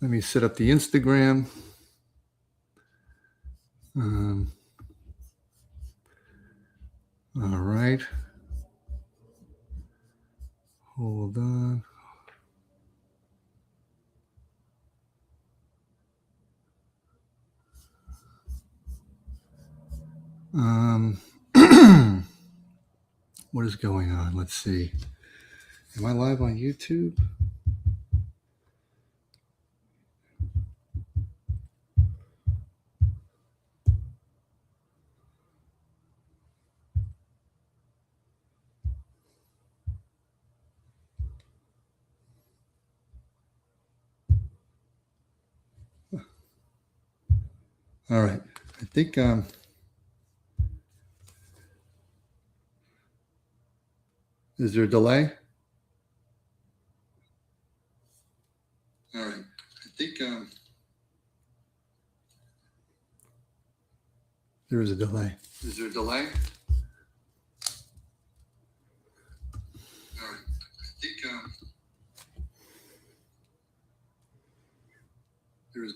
Let me set up the Instagram. All right. Hold on. What is going on? Let's see. Am I live on YouTube? All right. I think is there a delay? All right. I think there is a delay. Is there a delay? All right. I think there is.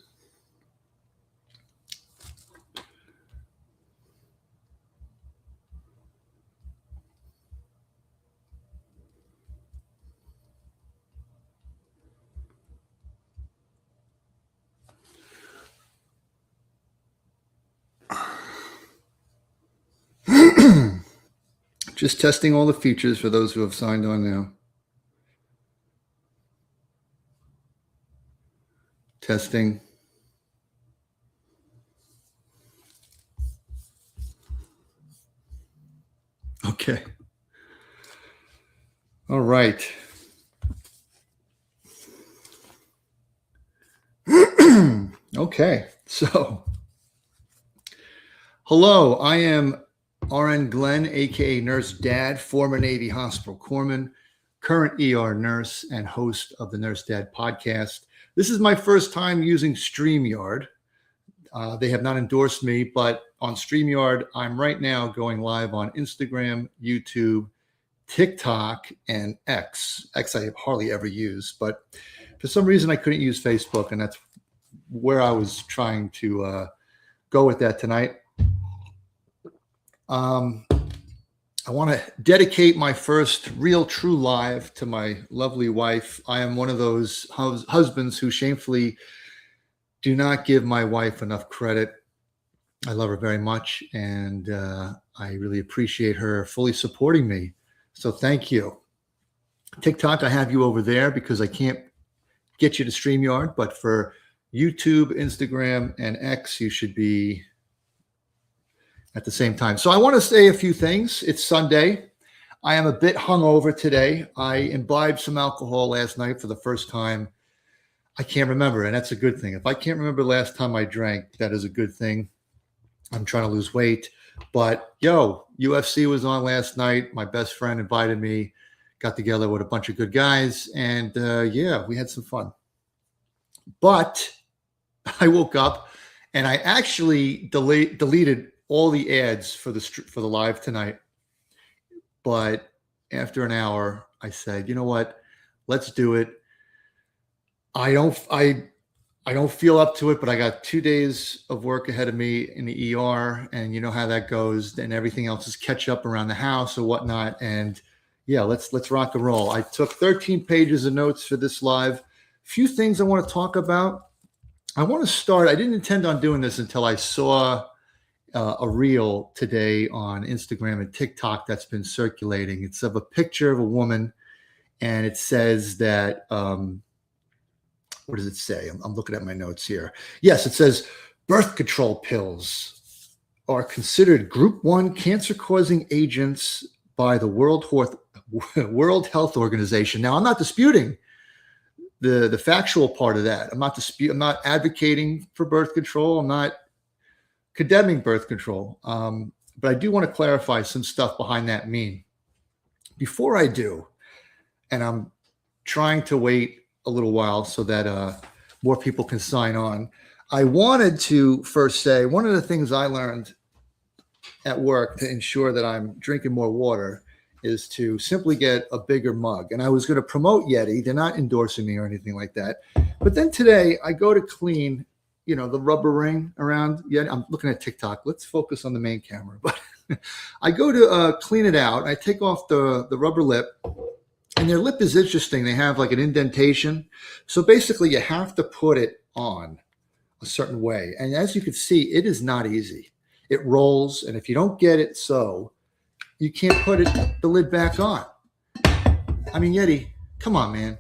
Just testing all the features for those who have signed on now. Testing. Okay. All right. Okay. So, hello, I am RN Glenn, aka Nurse Dad, former Navy Hospital Corpsman, current ER nurse, and host of the Nurse Dad podcast. This is my first time using StreamYard. They have not endorsed me, but on StreamYard, I'm right now going live on Instagram, YouTube, TikTok, and X. X I hardly ever use, but for some reason I couldn't use Facebook, and that's where I was trying to go with that tonight. I want to dedicate my first real true live to my lovely wife. I am one of those husbands who shamefully do not give my wife enough credit. I love her very much, and I really appreciate her fully supporting me. So thank you. TikTok, I have you over there because I can't get you to StreamYard, but for YouTube, Instagram, and X, you should be at the same time. So I want to say a few things. It's Sunday. I am a bit hungover today. I imbibed some alcohol last night for the first time. I can't remember, and that's a good thing. If I can't remember the last time I drank, that is a good thing. I'm trying to lose weight. But, UFC was on last night. My best friend invited me, got together with a bunch of good guys, and we had some fun. But I woke up, and I actually deleted all the ads for the live tonight. But after an hour, I said, you know what? Let's do it. I don't feel up to it, but I got 2 days of work ahead of me in the ER, and you know how that goes. And everything else is catch up around the house or whatnot. And let's rock and roll. I took 13 pages of notes for this live. Few things I want to talk about. I want to start. I didn't intend on doing this until I saw a reel today on Instagram and TikTok that's been circulating. It's of a picture of a woman, and it says that. What does it say? I'm looking at my notes here. Yes, it says birth control pills are considered Group 1 cancer-causing agents by the World Health Organization. Now, I'm not disputing the factual part of that. I'm not advocating for birth control. I'm not condemning birth control. But I do want to clarify some stuff behind that meme. Before I do, and I'm trying to wait a little while so that more people can sign on, I wanted to first say one of the things I learned at work to ensure that I'm drinking more water is to simply get a bigger mug. And I was going to promote Yeti. They're not endorsing me or anything like that. But then today I go to clean, the rubber ring around Yeti. I'm looking at TikTok. Let's focus on the main camera. But I go to clean it out. I take off the rubber lip. And their lip is interesting. They have like an indentation. So basically you have to put it on a certain way. And as you can see, it is not easy. It rolls. And if you don't get it you can't put the lid back on. I mean, Yeti, come on, man.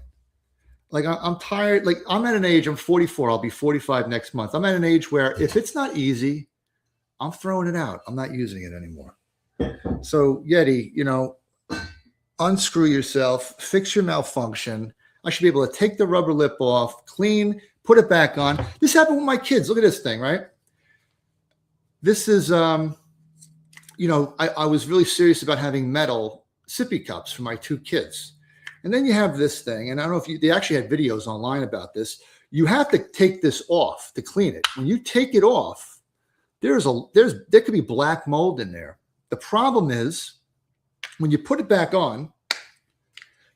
Like, I'm tired. Like, I'm at an age, I'm 44. I'll be 45 next month. I'm at an age where if it's not easy, I'm throwing it out. I'm not using it anymore. So, Yeti, unscrew yourself, fix your malfunction. I should be able to take the rubber lip off, clean, put it back on. This happened with my kids. Look at this thing, right? This is, I was really serious about having metal sippy cups for my two kids. And then you have this thing, and I don't know if they actually had videos online about this. You have to take this off to clean it. When you take it off, there could be black mold in there. The problem is when you put it back on,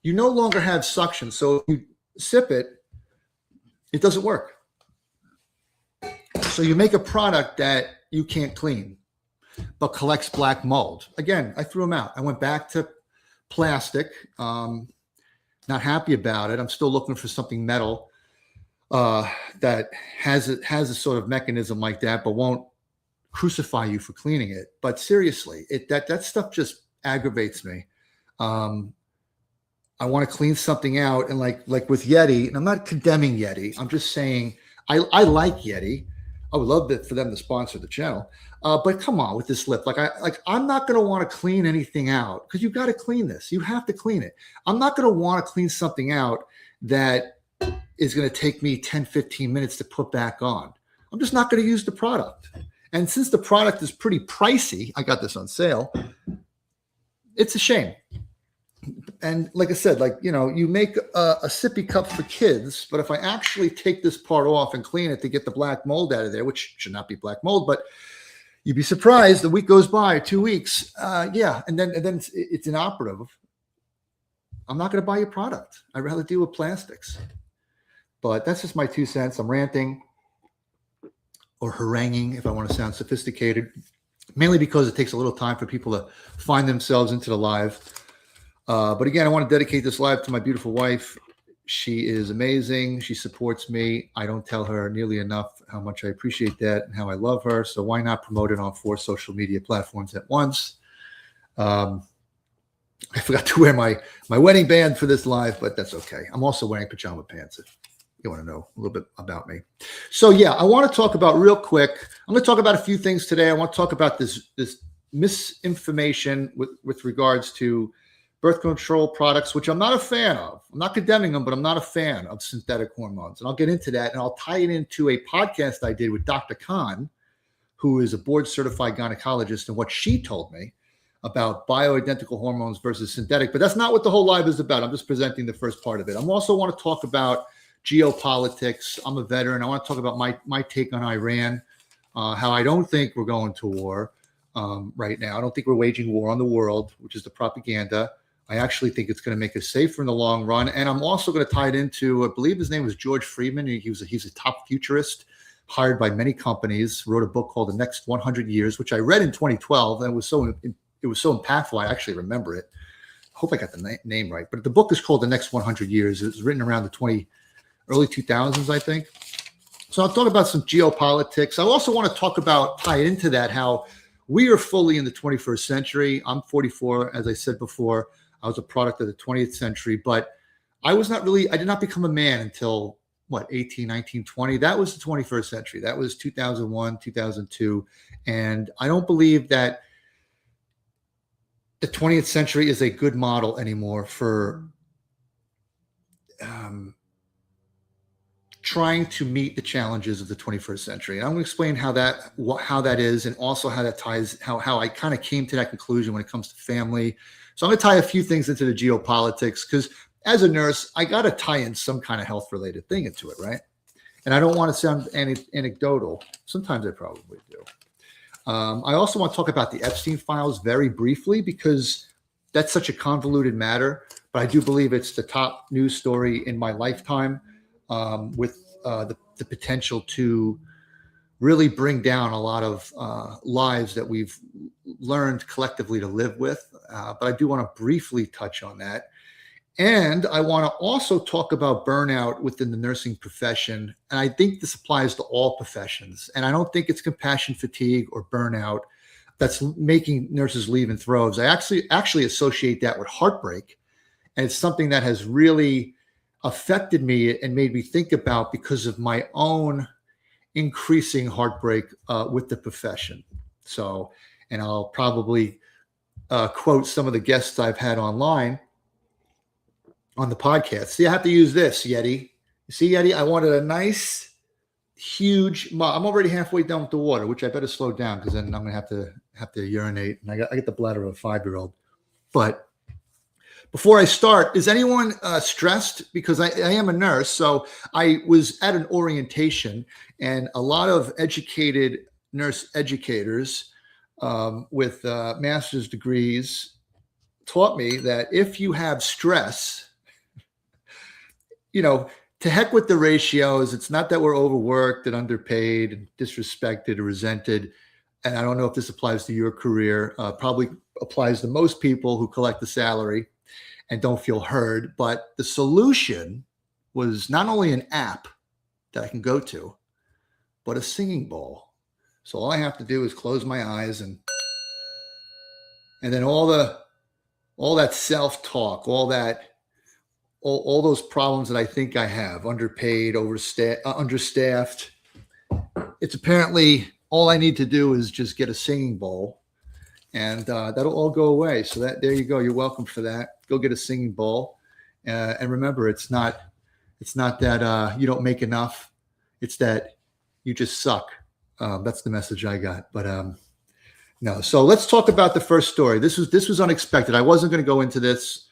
you no longer have suction. So if you sip it, it doesn't work. So you make a product that you can't clean, but collects black mold. Again, I threw them out. I went back to plastic. Not happy about it. I'm still looking for something metal that has a sort of mechanism like that, but won't crucify you for cleaning it. But seriously, that stuff just aggravates me. I want to clean something out, and like with Yeti, and I'm not condemning Yeti. I'm just saying I like Yeti. I would love for them to sponsor the channel. But come on with this lip. I'm not going to want to clean anything out because you've got to clean this. You have to clean it. I'm not going to want to clean something out that is going to take me 10, 15 minutes to put back on. I'm just not going to use the product. And since the product is pretty pricey, I got this on sale. It's a shame. And like I said, you make a sippy cup for kids, but if I actually take this part off and clean it to get the black mold out of there, which should not be black mold, but you'd be surprised. The week goes by, 2 weeks. And then it's inoperative. I'm not going to buy your product. I'd rather deal with plastics. But that's just my 2 cents. I'm ranting or haranguing, if I want to sound sophisticated, mainly because it takes a little time for people to find themselves into the live. But again, I want to dedicate this live to my beautiful wife. She is amazing. She supports me. I don't tell her nearly enough how much I appreciate that and how I love her. So why not promote it on 4 social media platforms at once? I forgot to wear my wedding band for this live, but that's okay. I'm also wearing pajama pants if you want to know a little bit about me. So yeah, I want to talk about real quick. I'm going to talk about a few things today. I want to talk about this misinformation with regards to birth control products, which I'm not a fan of. I'm not condemning them, but I'm not a fan of synthetic hormones. And I'll get into that, and I'll tie it into a podcast I did with Dr. Khan, who is a board-certified gynecologist, and what she told me about bioidentical hormones versus synthetic. But that's not what the whole live is about. I'm just presenting the first part of it. I also want to talk about geopolitics. I'm a veteran. I want to talk about my take on Iran, how I don't think we're going to war right now. I don't think we're waging war on the world, which is the propaganda. I actually think it's going to make us safer in the long run. And I'm also going to tie it into, I believe his name was George Friedman. He's a top futurist hired by many companies, wrote a book called The Next 100 Years, which I read in 2012. And it was so impactful. I actually remember it. I hope I got the name right. But the book is called The Next 100 Years. It was written around the early 2000s, I think. So I'll talk about some geopolitics. I also want to tie it into that, how we are fully in the 21st century. I'm 44, as I said before. I was a product of the 20th century, but I did not become a man until 18, 19, 20. That was the 21st century. That was 2001, 2002. And I don't believe that the 20th century is a good model anymore for trying to meet the challenges of the 21st century. And I'm going to explain how that is, and also how that ties, how I kind of came to that conclusion when it comes to family. So I'm going to tie a few things into the geopolitics, because as a nurse, I got to tie in some kind of health-related thing into it, right? And I don't want to sound anecdotal. Sometimes I probably do. I also want to talk about the Epstein Files very briefly, because that's such a convoluted matter, but I do believe it's the top news story in my lifetime, with the potential to really bring down a lot of lives that we've learned collectively to live with. But I do want to briefly touch on that. And I want to also talk about burnout within the nursing profession. And I think this applies to all professions. And I don't think it's compassion fatigue or burnout that's making nurses leave in droves. I actually associate that with heartbreak. And it's something that has really affected me and made me think about because of my own increasing heartbreak with the profession. So, and I'll probably quote some of the guests I've had online on the podcast. See, I have to use this, Yeti. You see, Yeti, I wanted a nice, huge mug. I'm already halfway done with the water, which I better slow down because then I'm going to have to urinate. And I get the bladder of a 5-year-old. But before I start, is anyone stressed? Because I am a nurse. So I was at an orientation, and a lot of educated nurse educators with master's degrees taught me that if you have stress, to heck with the ratios. It's not that we're overworked and underpaid and disrespected or resented. And I don't know if this applies to your career. Probably applies to most people who collect the salary and don't feel heard. But the solution was not only an app that I can go to, but a singing bowl. So all I have to do is close my eyes, and then all that self-talk, all those problems that I think I have, underpaid, understaffed. It's apparently all I need to do is just get a singing bowl, and that'll all go away. So there you go. You're welcome for that. Go get a singing bowl, and remember, it's not that you don't make enough. It's that you just suck. That's the message I got. But no. So let's talk about the first story. This was unexpected. I wasn't going to go into this.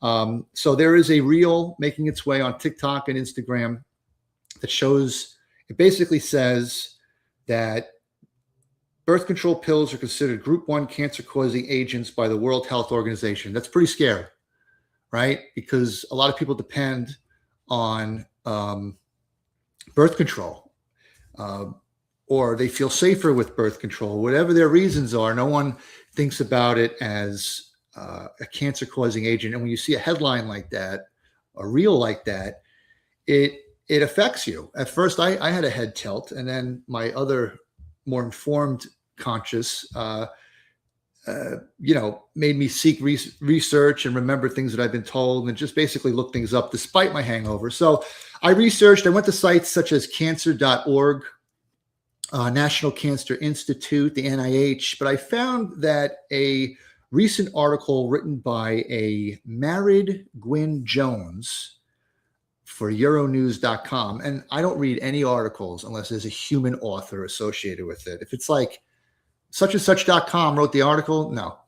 So there is a reel making its way on TikTok and Instagram that shows, it basically says that birth control pills are considered group 1 cancer-causing agents by the World Health Organization. That's pretty scary, right? Because a lot of people depend on birth control, or they feel safer with birth control. Whatever their reasons are, no one thinks about it as a cancer-causing agent. And when you see a headline like that, a reel like that, it affects you. At first, I had a head tilt, and then my other more informed conscious, made me seek research and remember things that I've been told, and just basically look things up despite my hangover. So I researched. I went to sites such as cancer.org, National Cancer Institute, the NIH, but I found that a recent article written by a married Gwyn Jones for Euronews.com. And I don't read any articles unless there's a human author associated with it. If it's like such and such.com wrote the article, no.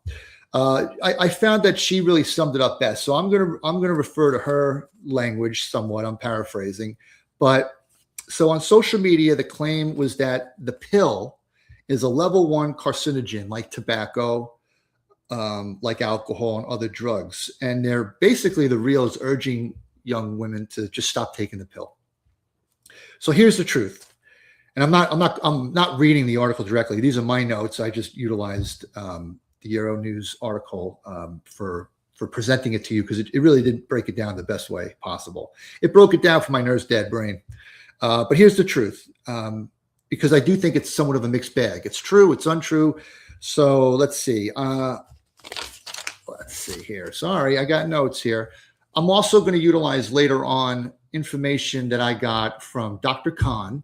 I found that she really summed it up best. So I'm gonna refer to her language somewhat. I'm paraphrasing. But so on social media, the claim was that the pill is a level 1 carcinogen like tobacco, like alcohol and other drugs. And they're basically, the reel is urging young women to just stop taking the pill. So here's the truth. And I'm not reading the article directly. These are my notes. I just utilized the Euronews article for presenting it to you, because it really didn't break it down the best way possible. It broke it down for my nurse dad brain. But here's the truth, because I do think it's somewhat of a mixed bag. It's true, it's untrue. So let's see. Let's see here. Sorry, I got notes here. I'm also going to utilize later on information that I got from Dr. Khan.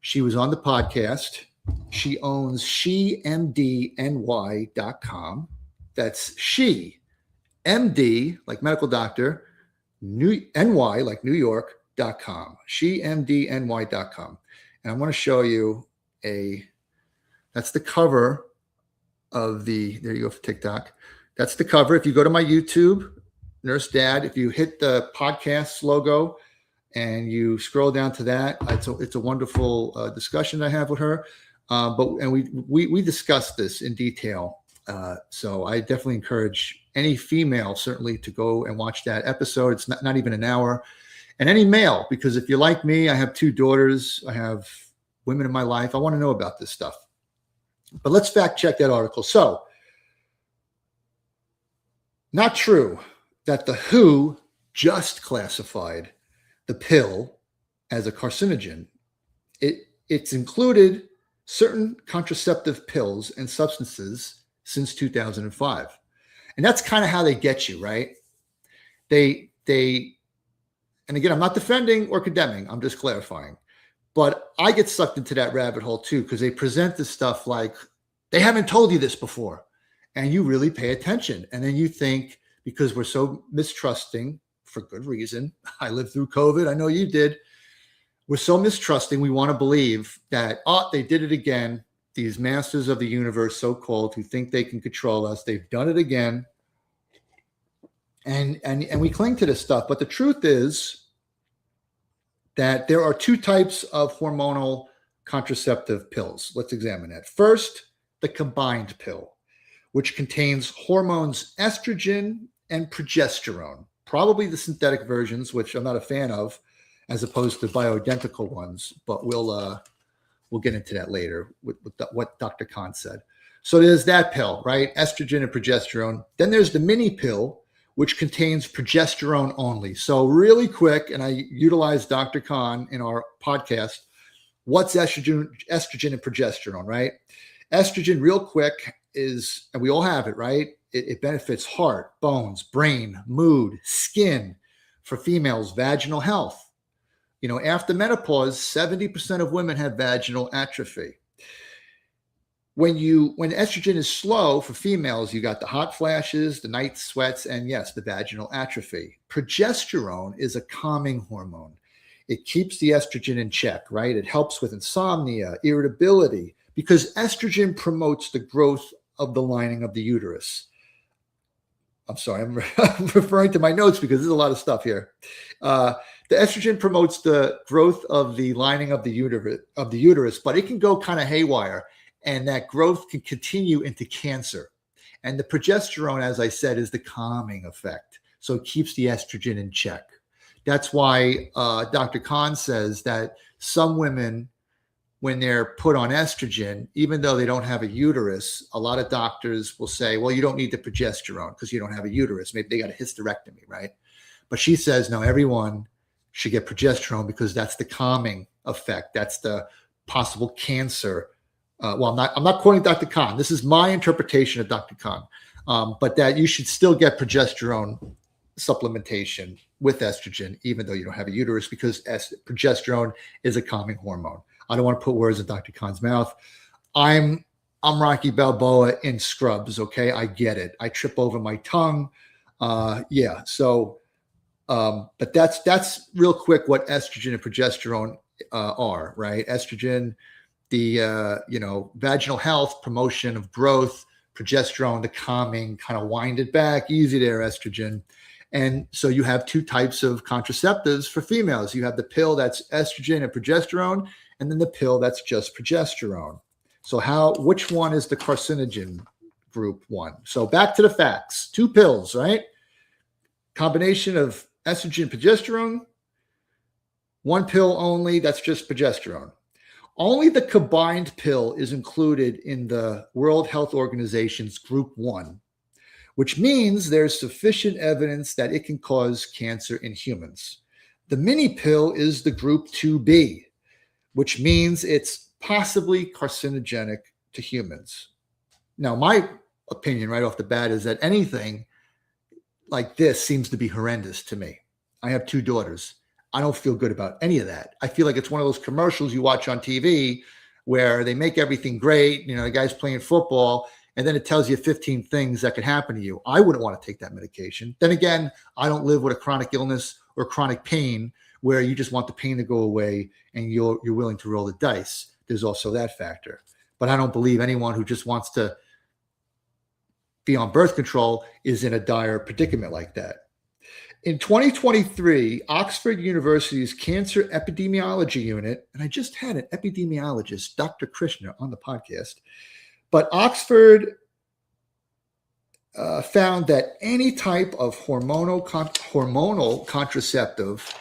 She was on the podcast. She owns shemdny.com. That's she, MD, like medical doctor, NY, like New York.com. shemdny.com. And I'm going to show you that's the cover of there you go for TikTok. That's the cover. If you go to my YouTube, Nurse Dad, if you hit the podcast logo and you scroll down to that, it's a wonderful discussion I have with her. And we discussed this in detail So I definitely encourage any female certainly to go and watch that episode. It's not even an hour. And any male, because if you're like me, I have 2 daughters. I have women in my life. I want to know about this stuff. But let's fact check that article. So, not true that the WHO just classified the pill as a carcinogen. It's included certain contraceptive pills and substances since 2005. And that's kind of how they get you, right? They and again, I'm not defending or condemning, I'm just clarifying. But I get sucked into that rabbit hole too, because they present this stuff like they haven't told you this before. And you really pay attention. And then you think, because we're so mistrusting for good reason. I lived through COVID. I know you did. We're so mistrusting. We want to believe that, they did it again. These masters of the universe, so-called, who think they can control us. They've done it again. And we cling to this stuff. But the truth is that there are 2 types of hormonal contraceptive pills. Let's examine that. First, the combined pill, which contains hormones estrogen and progesterone, probably the synthetic versions, which I'm not a fan of, as opposed to bioidentical ones. But we'll get into that later with what Dr. Khan said. So there's that pill, right? Estrogen and progesterone. Then there's the mini pill, which contains progesterone only. So really quick, and I utilize Dr. Khan in our podcast. What's estrogen and progesterone, right? Estrogen, real quick, is, and we all have it, right? It benefits heart, bones, brain, mood, skin. For females, vaginal health. After menopause, 70% of women have vaginal atrophy. When estrogen is slow for females, you got the hot flashes, the night sweats, and yes, the vaginal atrophy. Progesterone is a calming hormone. It keeps the estrogen in check, right? It helps with insomnia, irritability, because estrogen promotes the growth of the lining of the uterus. I'm sorry, I'm referring to my notes because there's a lot of stuff here. The estrogen promotes the growth of the lining of the uterus, but it can go kind of haywire. And that growth can continue into cancer. And the progesterone, as I said, is the calming effect. So it keeps the estrogen in check. That's why Dr. Khan says that some women, when they're put on estrogen, even though they don't have a uterus, a lot of doctors will say, well, you don't need the progesterone because you don't have a uterus. Maybe they got a hysterectomy, right? But she says, no, everyone should get progesterone because that's the calming effect. That's the possible cancer. I'm not quoting Dr. Khan. This is my interpretation of Dr. Khan, but that you should still get progesterone supplementation with estrogen, even though you don't have a uterus, because progesterone is a calming hormone. I don't want to put words in Dr. Khan's mouth. I'm Rocky Balboa in Scrubs. Okay, I get it. I trip over my tongue. So, but that's real quick what estrogen and progesterone are, right? Estrogen, the vaginal health, promotion of growth, progesterone, the calming, kind of wind it back, easy there, estrogen. And so you have 2 types of contraceptives for females. You have the pill that's estrogen and progesterone, and then the pill that's just progesterone. So which one is the carcinogen group one? So back to the facts. 2 pills, right? Combination of estrogen and progesterone. 1 pill only, that's just progesterone. Only the combined pill is included in the World Health Organization's Group 1, which means there's sufficient evidence that it can cause cancer in humans. The mini pill is the Group 2B, which means it's possibly carcinogenic to humans. Now, my opinion right off the bat is that anything like this seems to be horrendous to me. I have 2 daughters. I don't feel good about any of that. I feel like it's one of those commercials you watch on TV where they make everything great. The guy's playing football, and then it tells you 15 things that could happen to you. I wouldn't want to take that medication. Then again, I don't live with a chronic illness or chronic pain where you just want the pain to go away and you're willing to roll the dice. There's also that factor. But I don't believe anyone who just wants to be on birth control is in a dire predicament like that. In 2023, Oxford University's Cancer Epidemiology Unit, and I just had an epidemiologist, Dr. Krishna, on the podcast, but Oxford found that any type of hormonal contraceptive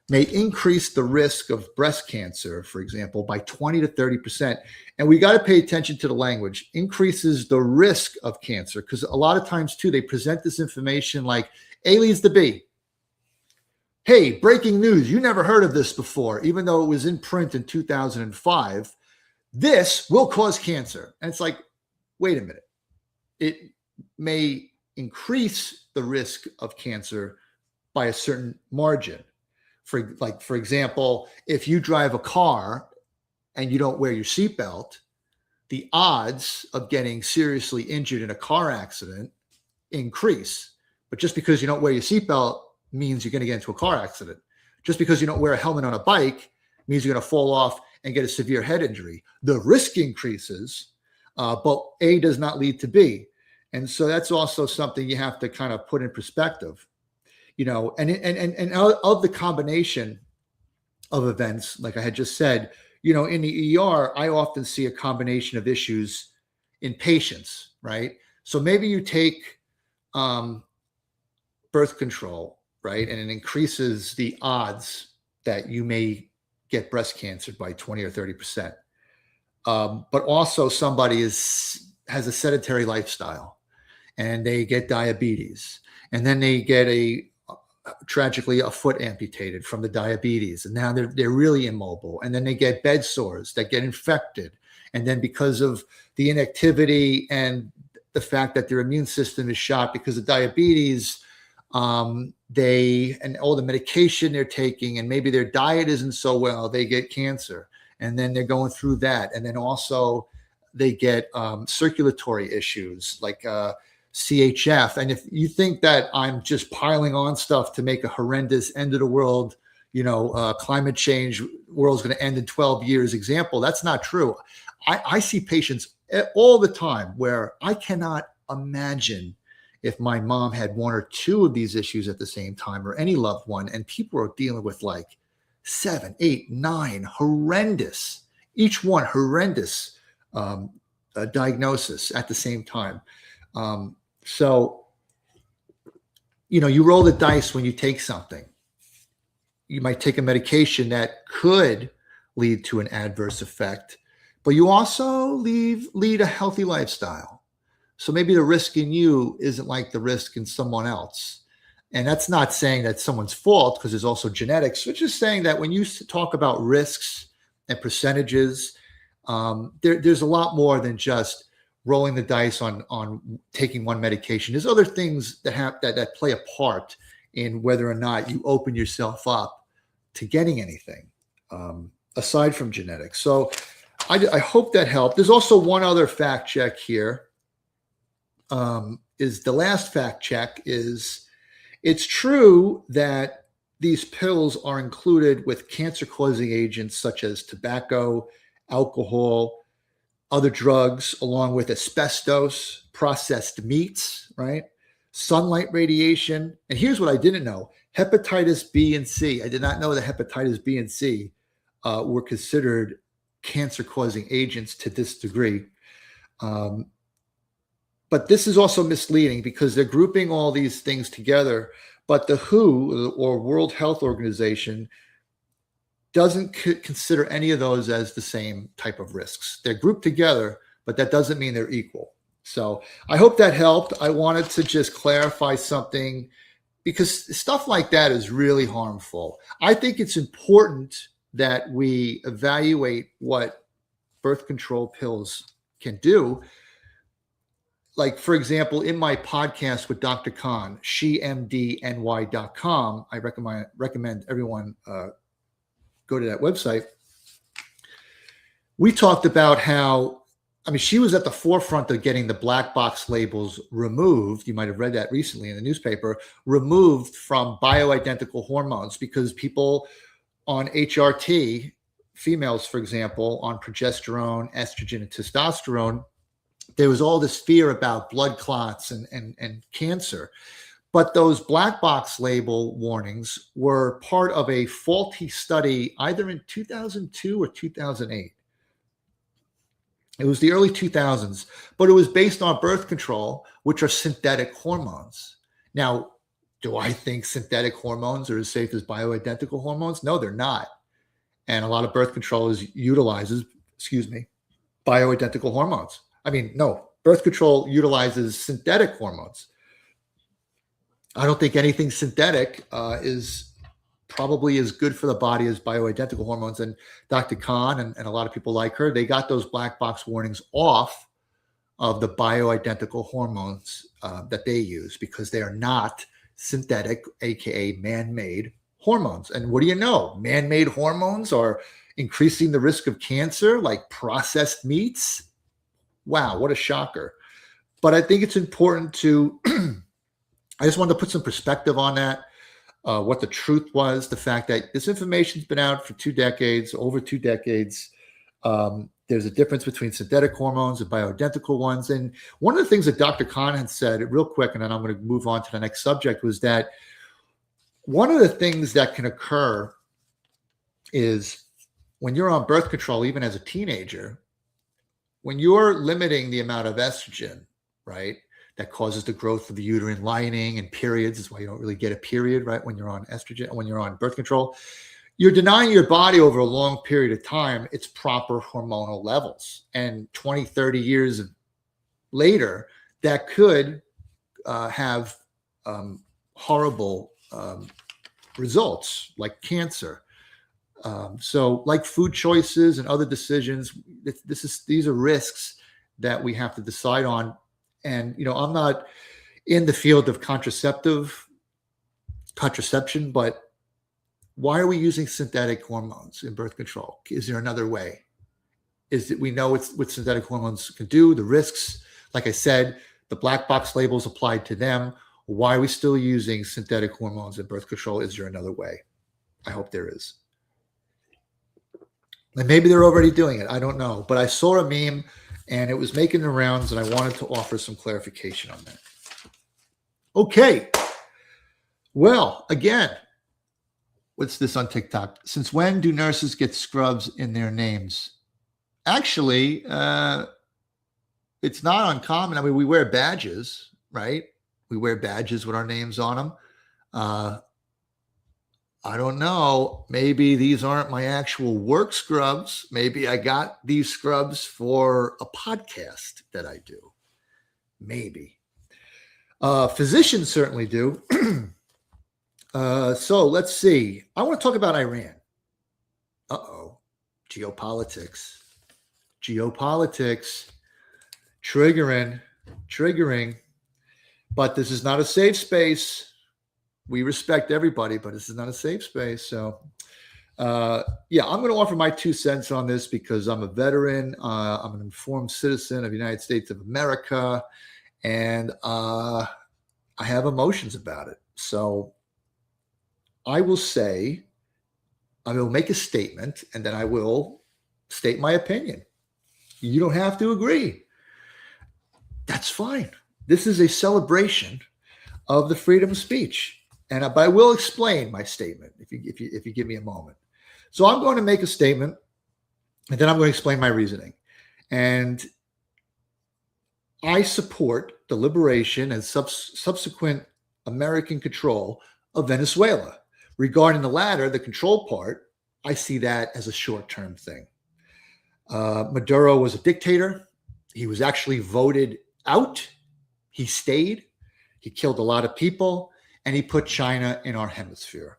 may increase the risk of breast cancer, for example, by 20 to 30%. And we got to pay attention to the language. Increases the risk of cancer, because a lot of times, too, they present this information like A leads to B. Hey, breaking news, you never heard of this before, even though it was in print in 2005. This will cause cancer. And it's like, wait a minute. It may increase the risk of cancer by a certain margin. For example, if you drive a car and you don't wear your seatbelt, the odds of getting seriously injured in a car accident increase. But just because you don't wear your seatbelt means you're going to get into a car accident. Just because you don't wear a helmet on a bike means you're going to fall off and get a severe head injury. The risk increases, but A does not lead to B. And so that's also something you have to kind of put in perspective. And of the combination of events, like I had just said, in the ER, I often see a combination of issues in patients, right? So maybe you take birth control, right? And it increases the odds that you may get breast cancer by 20 or 30%. But also somebody has a sedentary lifestyle and they get diabetes, and then they get tragically a foot amputated from the diabetes, and now they're really immobile, and then they get bed sores that get infected, and then because of the inactivity and the fact that their immune system is shot because of diabetes, and all the medication they're taking, and maybe their diet isn't so well, they get cancer, and then they're going through that, and then also they get circulatory issues like CHF. And if you think that I'm just piling on stuff to make a horrendous end of the world, climate change, world's going to end in 12 years example, that's not true. I see patients all the time where I cannot imagine if my mom had one or two of these issues at the same time, or any loved one, and people are dealing with like 7, 8, 9 horrendous, each one horrendous diagnosis at the same time. So, you roll the dice when you take something. You might take a medication that could lead to an adverse effect, but you also lead a healthy lifestyle. So maybe the risk in you isn't like the risk in someone else. And that's not saying that someone's fault, because there's also genetics. It's just saying that when you talk about risks and percentages, there's a lot more than just rolling the dice on taking one medication. There's other things that play a part in whether or not you open yourself up to getting anything aside from genetics. So I hope that helped. There's also one other fact check here. Is the last fact check is, it's true that these pills are included with cancer-causing agents such as tobacco, alcohol, other drugs, along with asbestos, processed meats, right? Sunlight radiation. And here's what I didn't know: hepatitis B and C. I did not know that hepatitis B and C were considered cancer-causing agents to this degree. But this is also misleading because they're grouping all these things together. But the WHO, or World Health Organization, doesn't consider any of those as the same type of risks. They're grouped together, but that doesn't mean they're equal. So I hope that helped. I wanted to just clarify something, because stuff like that is really harmful. I think it's important that we evaluate what birth control pills can do. Like, for example, in my podcast with Dr. Khan, shemdny.com, I recommend everyone go to that website. We talked about how, she was at the forefront of getting the black box labels removed. You might have read that recently in the newspaper, removed from bioidentical hormones, because people on HRT, females, for example, on progesterone, estrogen, and testosterone, there was all this fear about blood clots and cancer. But those black box label warnings were part of a faulty study either in 2002 or 2008. It was the early 2000s, but it was based on birth control, which are synthetic hormones. Now, do I think synthetic hormones are as safe as bioidentical hormones? No, they're not. And a lot of birth control utilizes, bioidentical hormones. I mean, no, birth control utilizes synthetic hormones. I don't think anything synthetic is probably as good for the body as bioidentical hormones. And Dr. Khan and a lot of people like her, they got those black box warnings off of the bioidentical hormones that they use because they are not synthetic, aka man-made hormones. And what do you know? Man-made hormones are increasing the risk of cancer, like processed meats. Wow, what a shocker. But I think it's important to, I just wanted to put some perspective on that, what the truth was, the fact that this information's been out for 2 decades, over 2 decades. There's a difference between synthetic hormones and bioidentical ones. And one of the things that Dr. Khan had said, real quick, and then I'm going to move on to the next subject, was that one of the things that can occur is when you're on birth control, even as a teenager, when you're limiting the amount of estrogen, right, that causes the growth of the uterine lining and periods, is why you don't really get a period, right, when you're on estrogen, when you're on birth control. You're denying your body over a long period of time its proper hormonal levels. And 20, 30 years later, that could have horrible results like cancer. So like food choices and other decisions, these are risks that we have to decide on. And, I'm not in the field of contraception, but why are we using synthetic hormones in birth control? Is there another way? Is it, we know what synthetic hormones can do, the risks, like I said, the black box labels applied to them. Why are we still using synthetic hormones in birth control? Is there another way? I hope there is. And maybe they're already doing it. I don't know. But I saw a meme and it was making the rounds and I wanted to offer some clarification on that. Okay. Well, again, what's this on TikTok? Since when do nurses get scrubs in their names? Actually, it's not uncommon. I mean, we wear badges, right? We wear badges with our names on them. I don't know. Maybe these aren't my actual work scrubs. Maybe I got these scrubs for a podcast that I do. Maybe. Physicians certainly do. So let's see. I want to talk about Iran. Geopolitics. Triggering. But this is not a safe space. We respect everybody, but this is not a safe space. So, I'm going to offer my 2 cents on this because I'm a veteran. I'm an informed citizen of the United States of America, and I have emotions about it. So I will make a statement, and then I will state my opinion. You don't have to agree. That's fine. This is a celebration of the freedom of speech. But I will explain my statement if you give me a moment. So I'm going to make a statement, and then I'm going to explain my reasoning. And I support the liberation and subsequent American control of Venezuela. Regarding the latter, the control part, I see that as a short-term thing. Maduro was a dictator. He was actually voted out. He stayed. He killed a lot of people. And he put China in our hemisphere.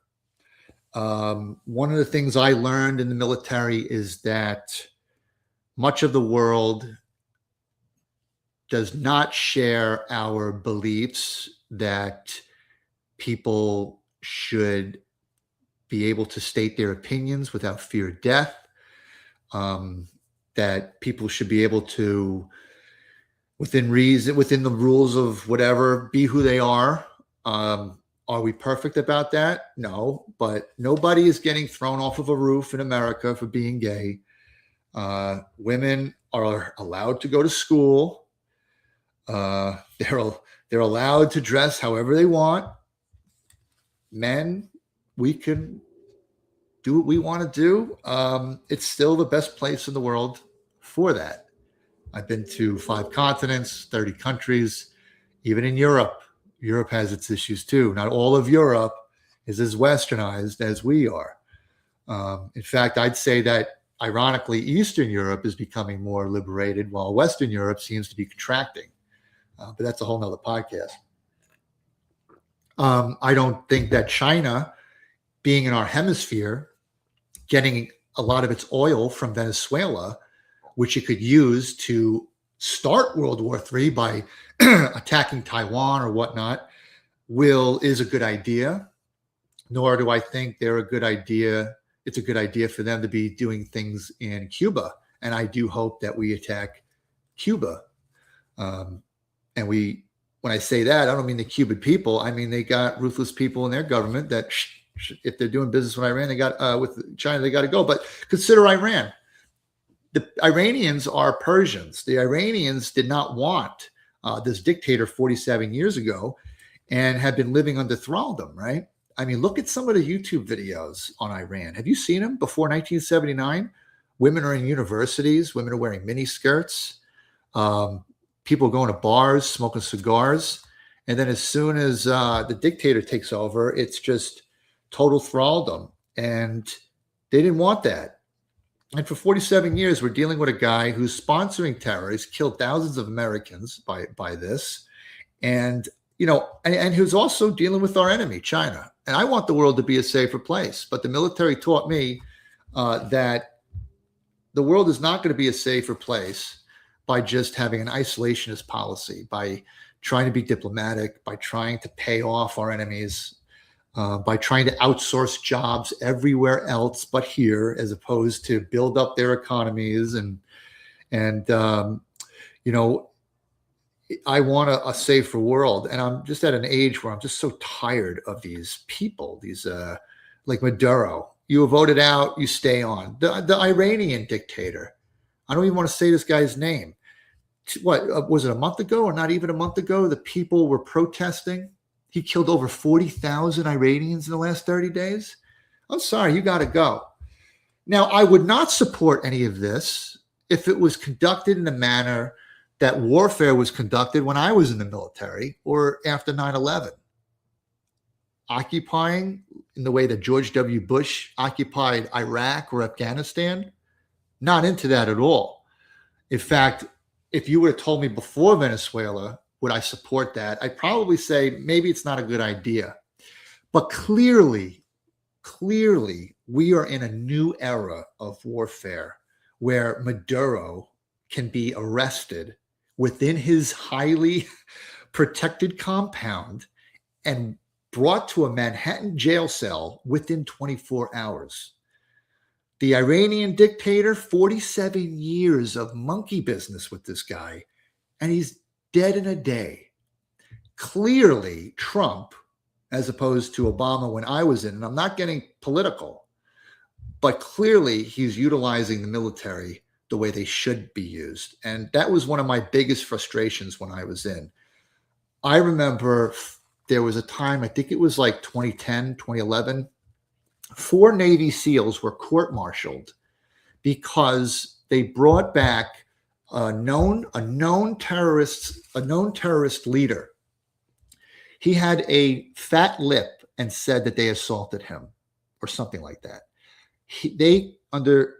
One of the things I learned in the military is that much of the world does not share our beliefs that people should be able to state their opinions without fear of death, that people should be able to, within reason, within the rules of whatever, be who they are. Are we perfect about that? No, but nobody is getting thrown off of a roof in America for being gay. Women are allowed to go to school. They're allowed to dress however they want. Men, we can do what we want to do. It's still the best place in the world for that. I've been to 5 continents, 30 countries, even in Europe. Europe has its issues too. Not all of Europe is as westernized as we are. In fact, I'd say that ironically, Eastern Europe is becoming more liberated while Western Europe seems to be contracting. But that's a whole nother podcast. I don't think that China, being in our hemisphere, getting a lot of its oil from Venezuela, which it could use to start World War III by attacking Taiwan or whatnot, is a good idea. Nor do I think they're a good idea. It's a good idea for them to be doing things in Cuba. And I do hope that we attack Cuba. And when I say that, I don't mean the Cuban people. I mean, they got ruthless people in their government that if they're doing business with Iran, with China, they got to go. But consider Iran. The Iranians are Persians. The Iranians did not want this dictator 47 years ago and had been living under thraldom, right? I mean, look at some of the YouTube videos on Iran. Have you seen them before 1979? Women are in universities. Women are wearing mini skirts. People going to bars, smoking cigars. And then as soon as the dictator takes over, it's just total thraldom. And they didn't want that. And for 47 years, we're dealing with a guy who's sponsoring terror. He's killed thousands of Americans by this. And, and who's also dealing with our enemy, China. And I want the world to be a safer place. But the military taught me that the world is not going to be a safer place by just having an isolationist policy, by trying to be diplomatic, by trying to pay off our enemies, by trying to outsource jobs everywhere else but here, as opposed to build up their economies. I want a safer world. And I'm just at an age where I'm just so tired of these people, these like Maduro. You were voted out, you stay on. The Iranian dictator. I don't even want to say this guy's name. What was it, a month ago or not even a month ago? The people were protesting. He killed over 40,000 Iranians in the last 30 days. I'm sorry, you got to go. Now, I would not support any of this if it was conducted in a manner that warfare was conducted when I was in the military or after 9/11. Occupying in the way that George W. Bush occupied Iraq or Afghanistan, not into that at all. In fact, if you would have told me before Venezuela, would I support that? I'd probably say maybe it's not a good idea. But clearly, we are in a new era of warfare where Maduro can be arrested within his highly protected compound and brought to a Manhattan jail cell within 24 hours. The Iranian dictator, 47 years of monkey business with this guy, and he's dead in a day. Clearly, Trump, as opposed to Obama when I was in, and I'm not getting political, but clearly he's utilizing the military the way they should be used. And that was one of my biggest frustrations when I was in. I remember there was a time, I think it was like 2010, 2011, 4 Navy SEALs were court-martialed because they brought back a known terrorist leader. He had a fat lip and said that they assaulted him or something like that. Under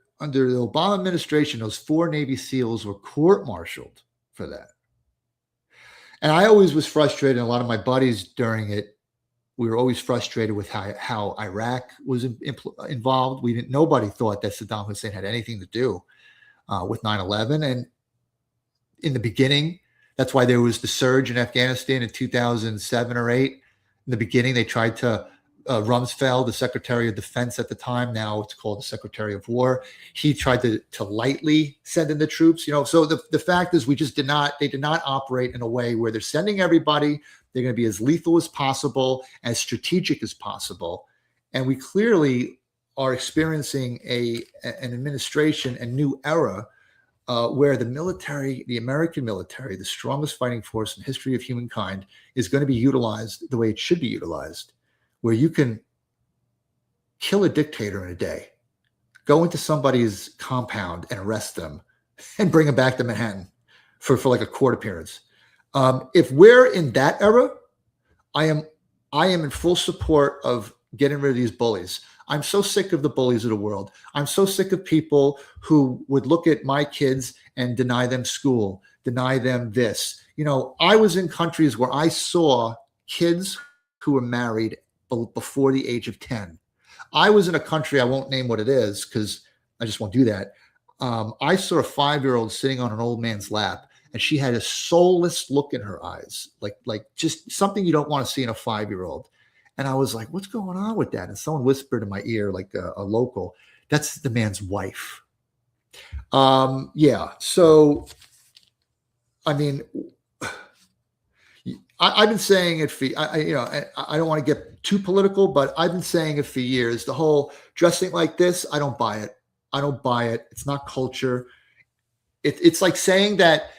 the Obama administration, those 4 Navy SEALs were court-martialed for that. And I always was frustrated, and a lot of my buddies during it, we were always frustrated with how Iraq was involved. Nobody thought that Saddam Hussein had anything to do with 9/11. And in the beginning, that's why there was the surge in Afghanistan in 2007 or 8. In the beginning, they tried to Rumsfeld, the Secretary of Defense at the time, now it's called the Secretary of War. He tried to lightly send in the troops. So the fact is, they did not operate in a way where they're sending everybody. They're going to be as lethal as possible, as strategic as possible. And we clearly are experiencing an administration, a new era, where the military, the American military, the strongest fighting force in the history of humankind, is going to be utilized the way it should be utilized, where you can kill a dictator in a day, go into somebody's compound and arrest them, and bring them back to Manhattan. for like a court appearance. If we're in that era, I am in full support of getting rid of these bullies. I'm so sick of the bullies of the world. I'm so sick of people who would look at my kids and deny them school, deny them this. You know, I was in countries where I saw kids who were married before the age of 10. I was in a country, I won't name what it is because I just won't do that. I saw a 5-year-old sitting on an old man's lap, and she had a soulless look in her eyes, like just something you don't want to see in a 5-year-old. And I was like, what's going on with that? And someone whispered in my ear, like a local, that's the man's wife. Yeah. So, I mean, I've been saying it for, I don't want to get too political, but I've been saying it for years. The whole dressing like this, I don't buy it. I don't buy it. It's not culture. It's like saying that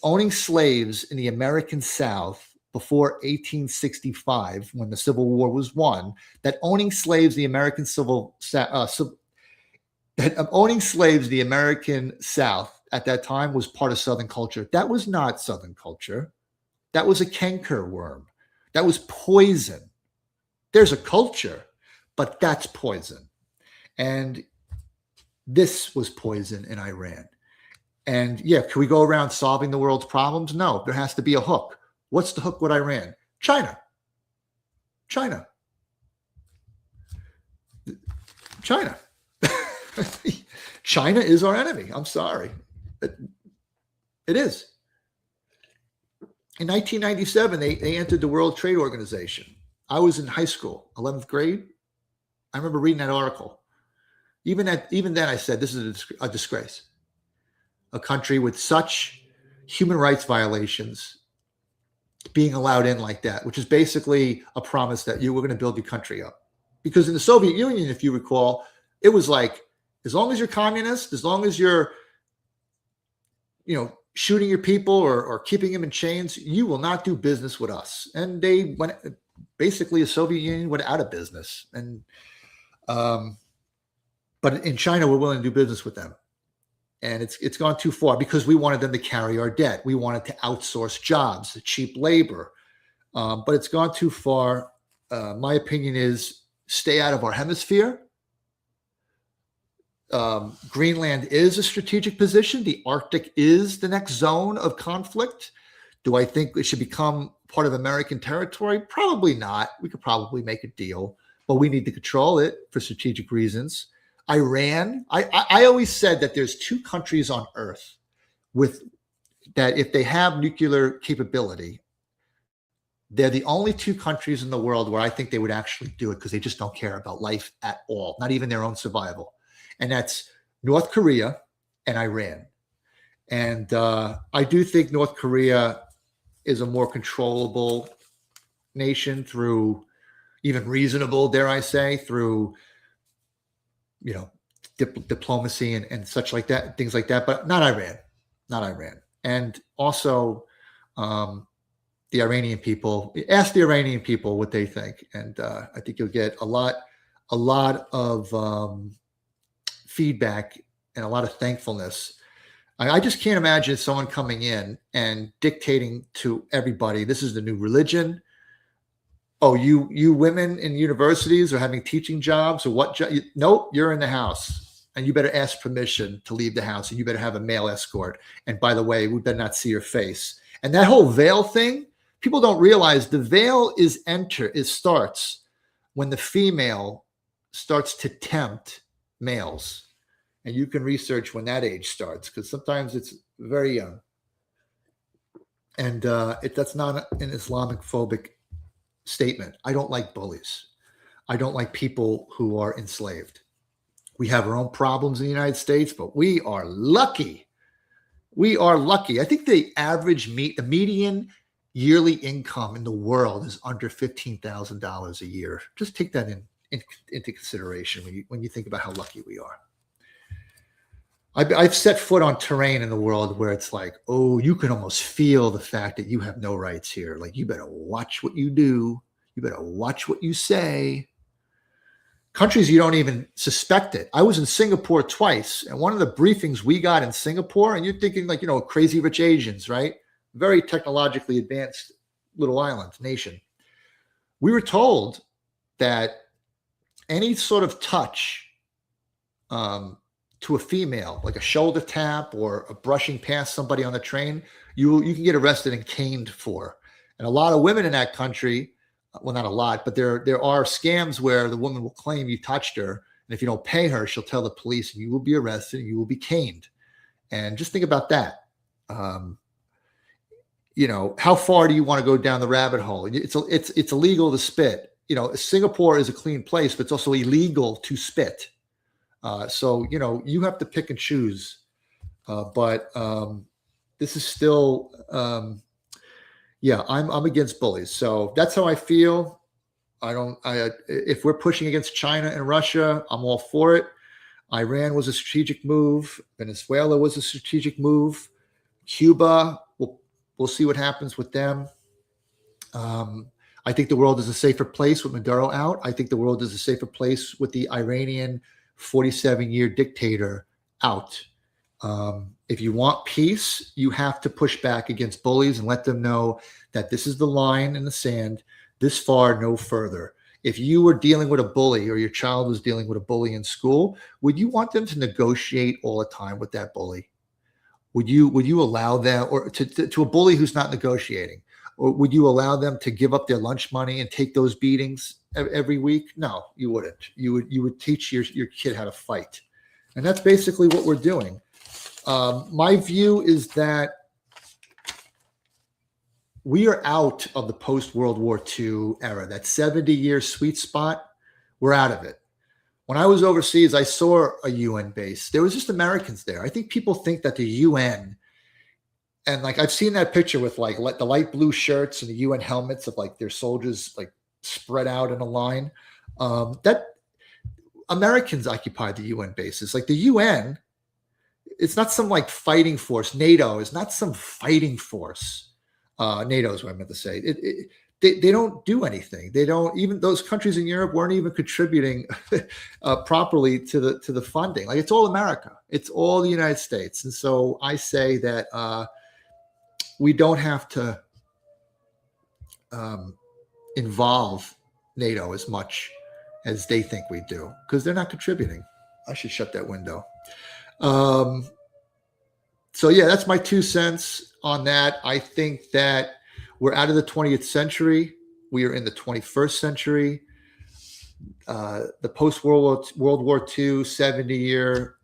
owning slaves in the American South before 1865, when the Civil War was won, that owning slaves, the American owning slaves, the American South at that time was part of Southern culture. That was not Southern culture. That was a canker worm. That was poison. There's a culture, but that's poison. And this was poison in Iran. And yeah, can we go around solving the world's problems? No, there has to be a hook. What's the hook with Iran? China. China. China. China is our enemy. I'm sorry. It is. In 1997, they entered the World Trade Organization. I was in high school, 11th grade. I remember reading that article. Even then, I said, this is a disgrace. A country with such human rights violations being allowed in like that, which is basically a promise that you were going to build your country up. Because in the Soviet Union, if you recall, it was like, as long as you're communist, as long as you're, shooting your people or keeping them in chains, you will not do business with us. And they went, basically, the Soviet Union went out of business. And but in China, we're willing to do business with them. And it's gone too far because we wanted them to carry our debt. We wanted to outsource jobs, cheap labor. But it's gone too far. My opinion is stay out of our hemisphere. Greenland is a strategic position. The Arctic is the next zone of conflict. Do I think it should become part of American territory? Probably not. We could probably make a deal, but we need to control it for strategic reasons. Iran, I always said that there's 2 countries on earth with that if they have nuclear capability, they're the only 2 countries in the world where I think they would actually do it because they just don't care about life at all, not even their own survival. And that's North Korea and Iran. And I do think North Korea is a more controllable nation through even reasonable, dare I say, through diplomacy and such like that, things like that, but not Iran. And also the Iranian people, ask the Iranian people what they think. And I think you'll get a lot of feedback and a lot of thankfulness. I just can't imagine someone coming in and dictating to everybody, this is the new religion. Oh, you women in universities are having teaching jobs or what? Nope, you're in the house and you better ask permission to leave the house and you better have a male escort. And by the way, we better not see your face. And that whole veil thing, people don't realize the veil starts when the female starts to tempt males. And you can research when that age starts because sometimes it's very young. And that's not an Islamic phobic statement. I don't like bullies. I don't like people who are enslaved. We have our own problems in the United States, but we are lucky. We are lucky. I think the median yearly income in the world is under $15,000 a year. Just take that into consideration when you think about how lucky we are. I've set foot on terrain in the world where it's like, oh, you can almost feel the fact that you have no rights here. Like, you better watch what you do. You better watch what you say. countries you don't even suspect it. I was in Singapore twice, and one of the briefings we got in Singapore, and you're thinking like, crazy rich Asians, right? Very technologically advanced little island nation. We were told that any sort of touch to a female, like a shoulder tap or a brushing past somebody on the train, you can get arrested and caned for. And a lot of women in that country, well, not a lot, but there are scams where the woman will claim you touched her, and if you don't pay her, she'll tell the police, and you will be arrested and you will be caned. And just think about that. How far do you want to go down the rabbit hole? It's illegal to spit. Singapore is a clean place, but it's also illegal to spit. So you have to pick and choose. But this is still, I'm against bullies. So that's how I feel. If we're pushing against China and Russia, I'm all for it. Iran was a strategic move. Venezuela was a strategic move. Cuba, we'll see what happens with them. I think the world is a safer place with Maduro out. I think the world is a safer place with the Iranian 47-year dictator out. If you want peace, you have to push back against bullies and let them know that this is the line in the sand, this far, no further. If you were dealing with a bully or your child was dealing with a bully in school, would you want them to negotiate all the time with that bully? Would you allow them, or to a bully who's not negotiating, or would you allow them to give up their lunch money and take those beatings every week? No, you wouldn't. You would teach your kid how to fight, and that's basically what we're doing. My view is that we are out of the post-World War II era, that 70-year sweet spot. We're out of it. When I was overseas, I saw a UN base. There was just Americans there. I think people think that the UN, and like I've seen that picture with like the light blue shirts and the UN helmets of like their soldiers like spread out in a line. That Americans occupied the UN bases. Like the UN, it's not some like fighting force. NATO is not some fighting force. NATO is what I meant to say. They don't do anything. They don't, even those countries in Europe weren't even contributing properly to the funding. Like it's all America. It's all the United States. And so I say that we don't have to involve NATO as much as they think we do, because they're not contributing. I should shut that window. So yeah, that's my 2 cents on that. I think that we're out of the 20th century. We are in the 21st century. The post-World War II 70-year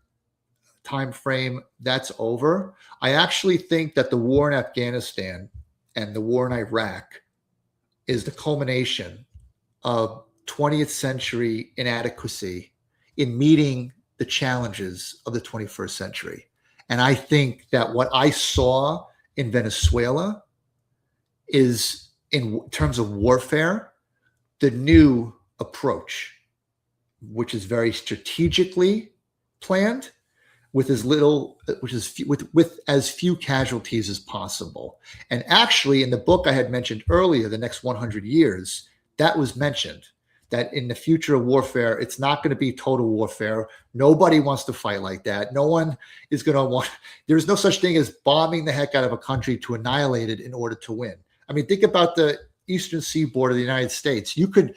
time frame, that's over. I actually think that the war in Afghanistan and the war in Iraq is the culmination of 20th century inadequacy in meeting the challenges of the 21st century. And I think that what I saw in Venezuela is, in terms of warfare, the new approach, which is very strategically planned, with as few casualties as possible. And actually, in the book I had mentioned earlier, The Next 100 Years, that was mentioned, that in the future of warfare, it's not going to be total warfare. Nobody wants to fight like that. No one is going to want, there's no such thing as bombing the heck out of a country to annihilate it in order to win. I mean, think about the eastern seaboard of the United States. You could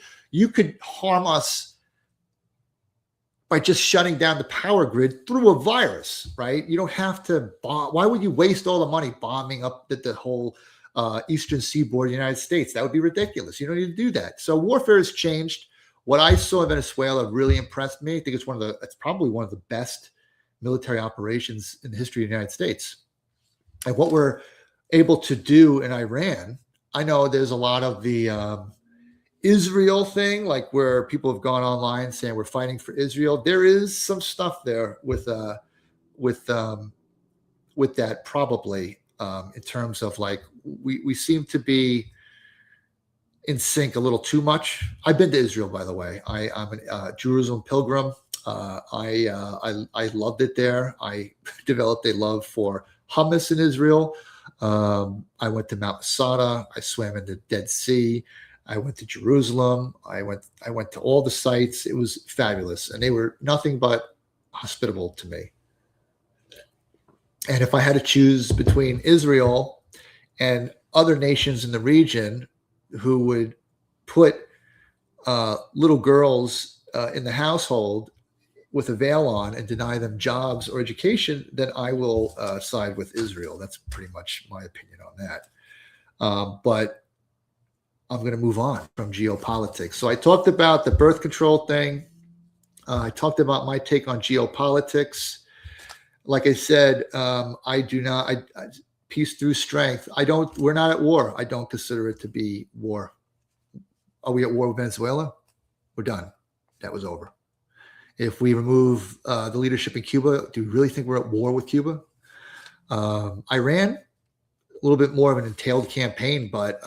harm us by just shutting down the power grid through a virus, right? You don't have to bomb. Why would you waste all the money bombing up the whole eastern seaboard of the United States? That would be ridiculous. You don't need to do that. So warfare has changed. What I saw in Venezuela really impressed me. I think it's probably one of the best military operations in the history of the United States. And what we're able to do in Iran, I know there's a lot of the Israel thing, like where people have gone online saying we're fighting for Israel. There is some stuff there with that probably, in terms of like we seem to be in sync a little too much. I've been to Israel, by the way. I'm a Jerusalem pilgrim. I loved it there. I developed a love for hummus in Israel. I went to Mount Masada. I swam in the Dead Sea. I went to Jerusalem. I went to all the sites. It was fabulous, and they were nothing but hospitable to me. And if I had to choose between Israel and other nations in the region who would put little girls in the household with a veil on and deny them jobs or education, then I will side with Israel. That's pretty much my opinion on that. But I'm going to move on from geopolitics. So I talked about the birth control thing. I talked about my take on geopolitics. Like I said, I do not. Peace through strength. We're not at war. I don't consider it to be war. Are we at war with Venezuela? We're done. That was over. If we remove the leadership in Cuba, do we really think we're at war with Cuba? Iran, a little bit more of an entailed campaign, but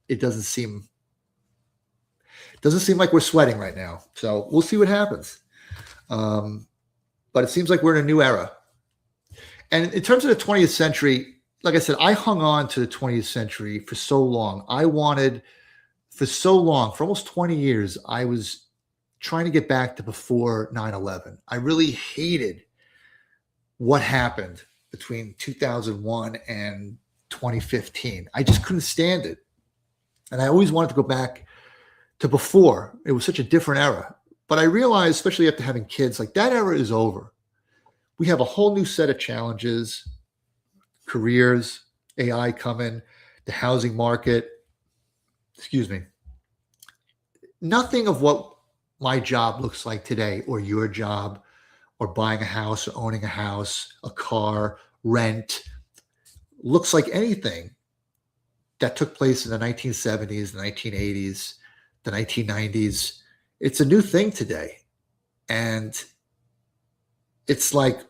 it doesn't seem like we're sweating right now. So we'll see what happens. But it seems like we're in a new era. And in terms of the 20th century, like I said, I hung on to the 20th century for so long. For almost 20 years, I was trying to get back to before 9/11. I really hated what happened between 2001 and 2015. I just couldn't stand it. And I always wanted to go back to before. It was such a different era. But I realized, especially after having kids, like that era is over. We have a whole new set of challenges, careers, AI coming, the housing market. Excuse me. Nothing of what my job looks like today, or your job, or buying a house, or owning a house, a car, rent, looks like anything that took place in the 1970s, the 1980s, the 1990s. It's a new thing today. And it's like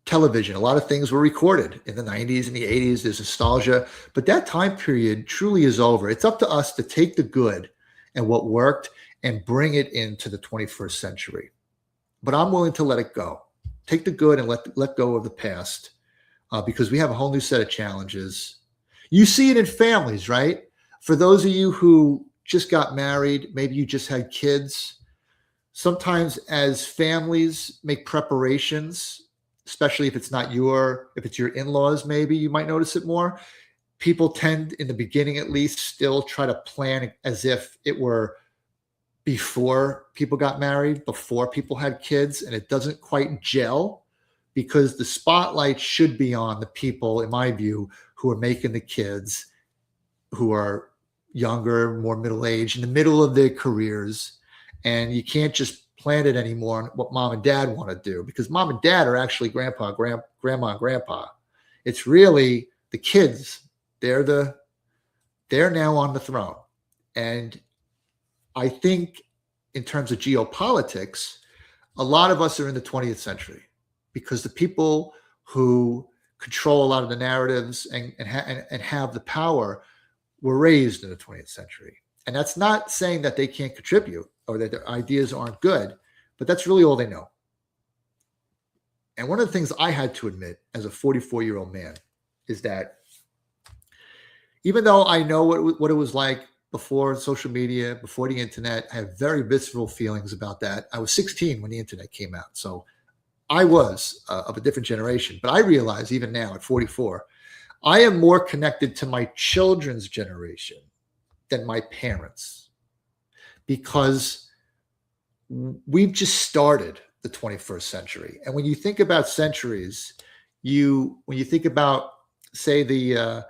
television. A lot of things were recorded in the 90s and the 80s. There's nostalgia. But that time period truly is over. It's up to us to take the good and what worked and bring it into the 21st century. But I'm willing to let it go. Take the good and let go of the past because we have a whole new set of challenges. You see it in families, right? For those of you who just got married, maybe you just had kids. Sometimes as families make preparations, especially if it's your in-laws, maybe you might notice it more. People tend, in the beginning at least, still try to plan as if it were before people got married, before people had kids, and it doesn't quite gel because the spotlight should be on the people, in my view, who are making the kids, who are younger, more middle-aged, in the middle of their careers. And you can't just plan it anymore on what mom and dad want to do, because mom and dad are actually grandma, and grandpa. It's really the kids. They're now on the throne. And I think in terms of geopolitics, a lot of us are in the 20th century because the people who control a lot of the narratives and have the power were raised in the 20th century. And that's not saying that they can't contribute or that their ideas aren't good, but that's really all they know. And one of the things I had to admit as a 44-year-old man is that even though I know what it was like before social media, before the internet, I have very visceral feelings about that. I was 16 when the internet came out. So I was of a different generation. But I realize even now at 44, I am more connected to my children's generation than my parents, because we've just started the 21st century. And when you think about centuries, when you think about, say, the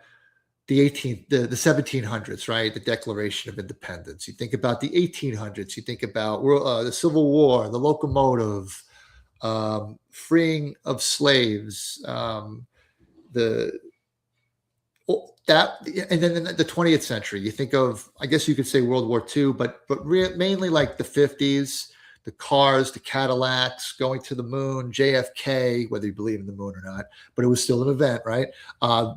1700s, right? The Declaration of Independence. You think about the 1800s. You think about the Civil War, the locomotive, freeing of slaves, and then in the 20th century, you think of, I guess you could say World War II, but mainly like the 50s, the cars, the Cadillacs, going to the moon, JFK, whether you believe in the moon or not, but it was still an event, right?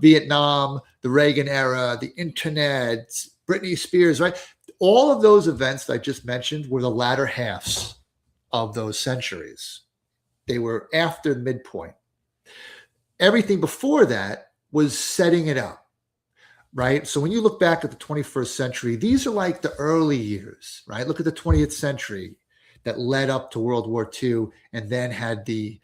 Vietnam, the Reagan era, the internet, Britney Spears, right? All of those events that I just mentioned were the latter halves of those centuries. They were after the midpoint. Everything before that was setting it up. right? So when you look back at the 21st century, these are like the early years, right? Look at the 20th century that led up to World War II, and then had the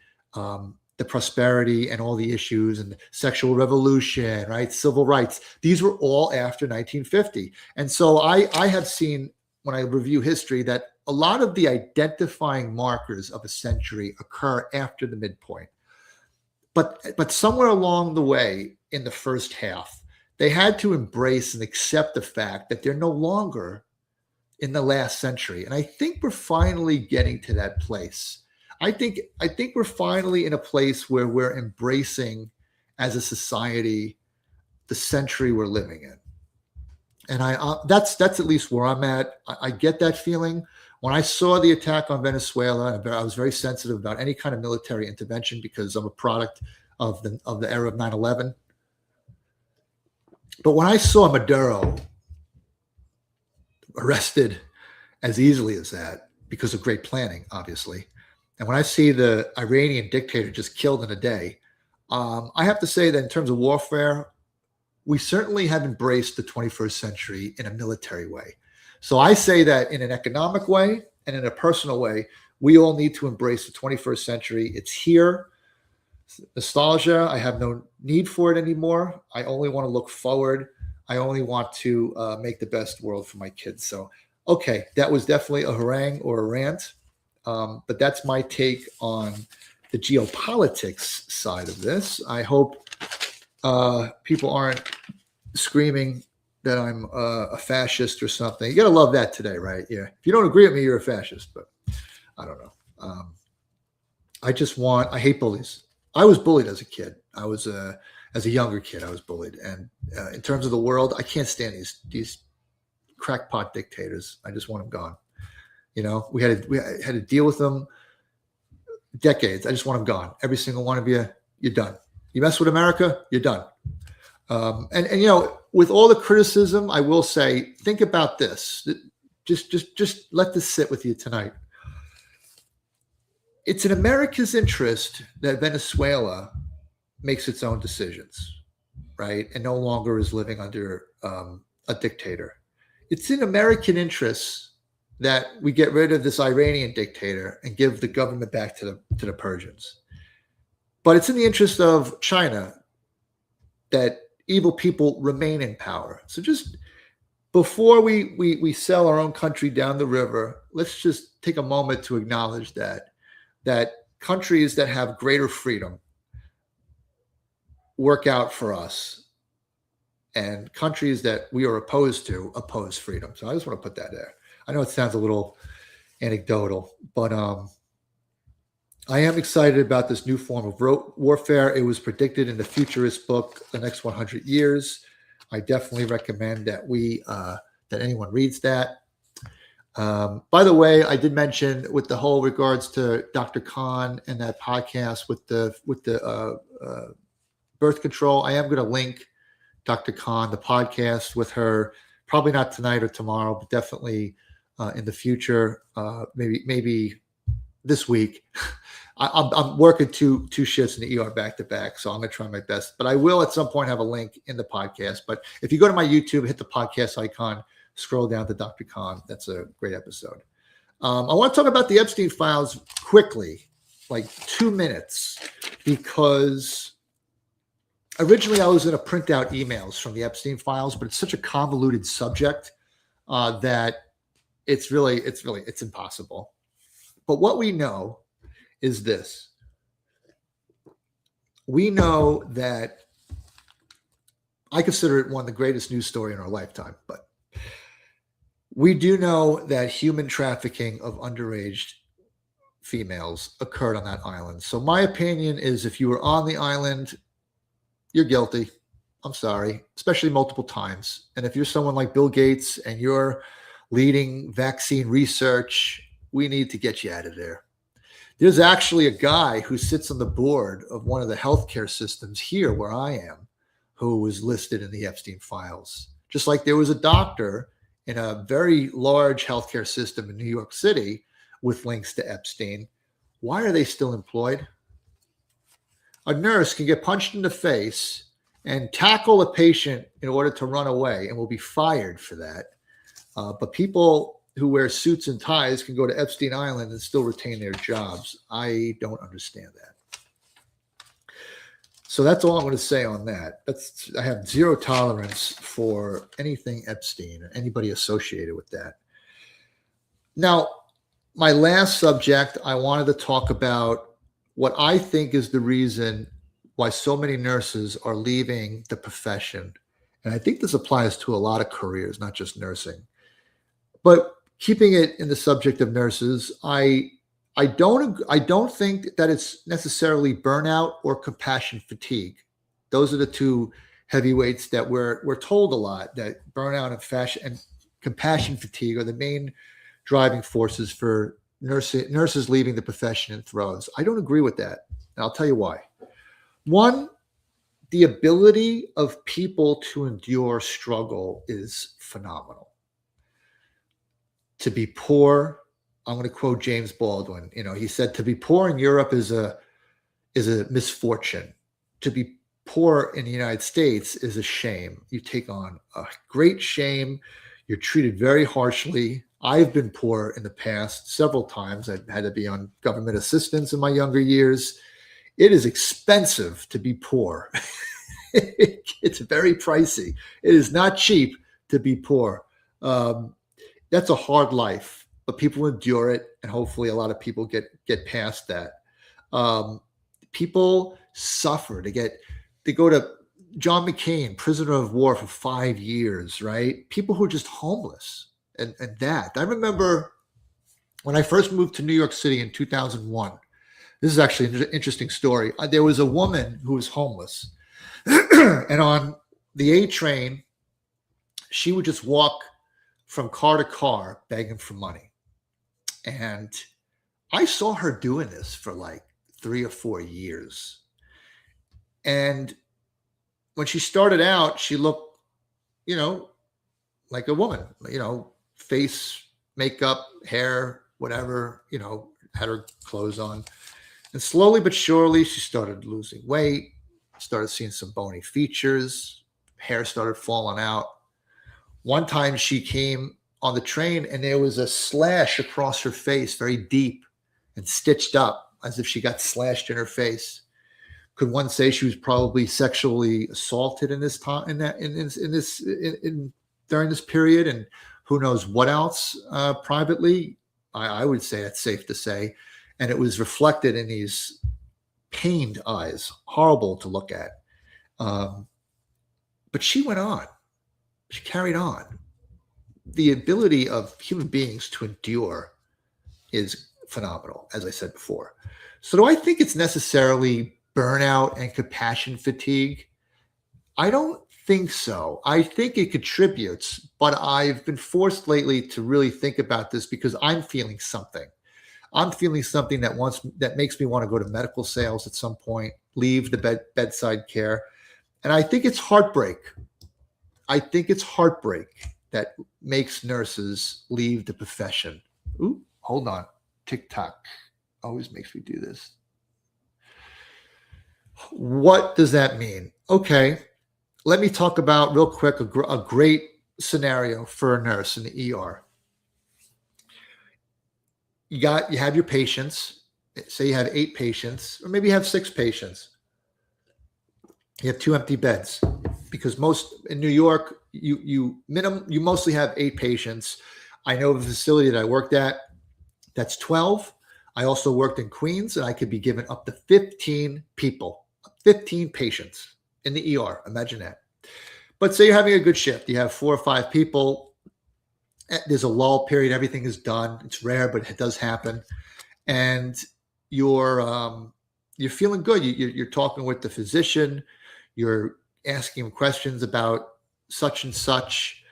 prosperity and all the issues and the sexual revolution, right? Civil rights. These were all after 1950. And so I have seen, when I review history, that a lot of the identifying markers of a century occur after the midpoint. But somewhere along the way in the first half, they had to embrace and accept the fact that they're no longer in the last century. And I think we're finally getting to that place. I think we're finally in a place where we're embracing as a society the century we're living in. And that's at least where I'm at. I get that feeling. When I saw the attack on Venezuela, I was very sensitive about any kind of military intervention because I'm a product of the era of 9/11. But when I saw Maduro arrested as easily as that, because of great planning, obviously, and when I see the Iranian dictator just killed in a day, I have to say that in terms of warfare, we certainly have embraced the 21st century in a military way. So I say that in an economic way and in a personal way, we all need to embrace the 21st century. It's here. Nostalgia, I have no need for it anymore. I only want to look forward. I only want to make the best world for my kids. So, okay, that was definitely a harangue or a rant. But that's my take on the geopolitics side of this. I hope people aren't screaming that I'm a fascist or something. You got to love that today, right? Yeah. If you don't agree with me, you're a fascist. But I don't know. I hate bullies. I was bullied as a kid. As a younger kid, I was bullied. And in terms of the world, I can't stand these crackpot dictators. I just want them gone. You know, we had to deal with them decades. I just want them gone. Every single one of you, you're done. You mess with America, you're done. And you know, with all the criticism, I will say, think about this. Just let this sit with you tonight. It's in America's interest that Venezuela makes its own decisions, right? And no longer is living under a dictator. It's in American interests that we get rid of this Iranian dictator and give the government back to the Persians. But it's in the interest of China that evil people remain in power. So just before we sell our own country down the river, let's just take a moment to acknowledge that countries that have greater freedom work out for us, and countries that we are opposed to oppose freedom. So I just want to put that there. I know it sounds a little anecdotal, but I am excited about this new form of warfare. It was predicted in the futurist book, The Next 100 Years. I definitely recommend that that anyone reads that. By the way, I did mention with the whole regards to Dr. Khan and that podcast with the birth control, I am going to link Dr. Khan, the podcast with her, probably not tonight or tomorrow, but definitely in the future, maybe this week. I'm working two shifts in the ER back to back, so I'm going to try my best. But I will at some point have a link in the podcast. But if you go to my YouTube, hit the podcast icon, scroll down to Dr. Khan. That's a great episode. I want to talk about the Epstein Files quickly, like 2 minutes, because originally I was going to print out emails from the Epstein Files, but it's such a convoluted subject that it's impossible. But what we know is this. We know that I consider it one of the greatest news story in our lifetime, but we do know that human trafficking of underage females occurred on that island. So my opinion is if you were on the island, you're guilty. I'm sorry, especially multiple times. And if you're someone like Bill Gates and you're leading vaccine research, we need to get you out of there. There's actually a guy who sits on the board of one of the healthcare systems here where I am, who was listed in the Epstein Files. Just like there was a doctor in a very large healthcare system in New York City with links to Epstein. Why are they still employed? A nurse can get punched in the face and tackle a patient in order to run away and will be fired for that. But people who wear suits and ties can go to Epstein Island and still retain their jobs. I don't understand that. So that's all I'm going to say on that. I have zero tolerance for anything Epstein or anybody associated with that. Now, my last subject, I wanted to talk about what I think is the reason why so many nurses are leaving the profession. And I think this applies to a lot of careers, not just nursing. But keeping it in the subject of nurses, I don't think that it's necessarily burnout or compassion fatigue. Those are the two heavyweights that we're told a lot, that burnout and compassion fatigue are the main driving forces for nurses leaving the profession in throes. I don't agree with that, and I'll tell you why. One, the ability of people to endure struggle is phenomenal. To be poor, I'm going to quote James Baldwin. He said, "To be poor in Europe is a misfortune. To be poor in the United States is a shame. You take on a great shame. You're treated very harshly. I've been poor in the past several times. I've had to be on government assistance in my younger years. It is expensive to be poor. It's very pricey. It is not cheap to be poor. That's a hard life, but people endure it, and hopefully a lot of people get past that. People suffer. They go to John McCain, prisoner of war for 5 years, right? People who are just homeless, and that. I remember when I first moved to New York City in 2001. This is actually an interesting story. There was a woman who was homeless, and on the A train, she would just walk from car to car begging for money. And I saw her doing this for like 3 or 4 years. And when she started out, she looked, like a woman, face, makeup, hair, whatever, had her clothes on. And slowly but surely, she started losing weight, started seeing some bony features, hair started falling out. One time she came on the train and there was a slash across her face, very deep and stitched up as if she got slashed in her face. Could one say she was probably sexually assaulted in this time, during this period, and who knows what else privately? I would say that's safe to say. And it was reflected in these pained eyes, horrible to look at. But she went on. She carried on. The ability of human beings to endure is phenomenal, as I said before. So do I think it's necessarily burnout and compassion fatigue? I don't think so. I think it contributes, but I've been forced lately to really think about this because I'm feeling something. I'm feeling something that makes me want to go to medical sales at some point, leave the bedside care. And I think it's heartbreak. I think it's heartbreak that makes nurses leave the profession. Ooh, hold on. TikTok always makes me do this. What does that mean? Okay, let me talk about real quick a great scenario for a nurse in the ER. You have your patients. Say you have 8 patients, or maybe you have 6 patients. You have 2 empty beds, because most in New York, you mostly have 8 patients. I know of a facility that I worked at, that's 12. I also worked in Queens, and I could be given up to 15 people, 15 patients in the ER. Imagine that. But say you're having a good shift. You have 4 or 5 people. There's a lull period. Everything is done. It's rare, but it does happen. And you're feeling good. You're talking with the physician. You're asking him questions about such and such,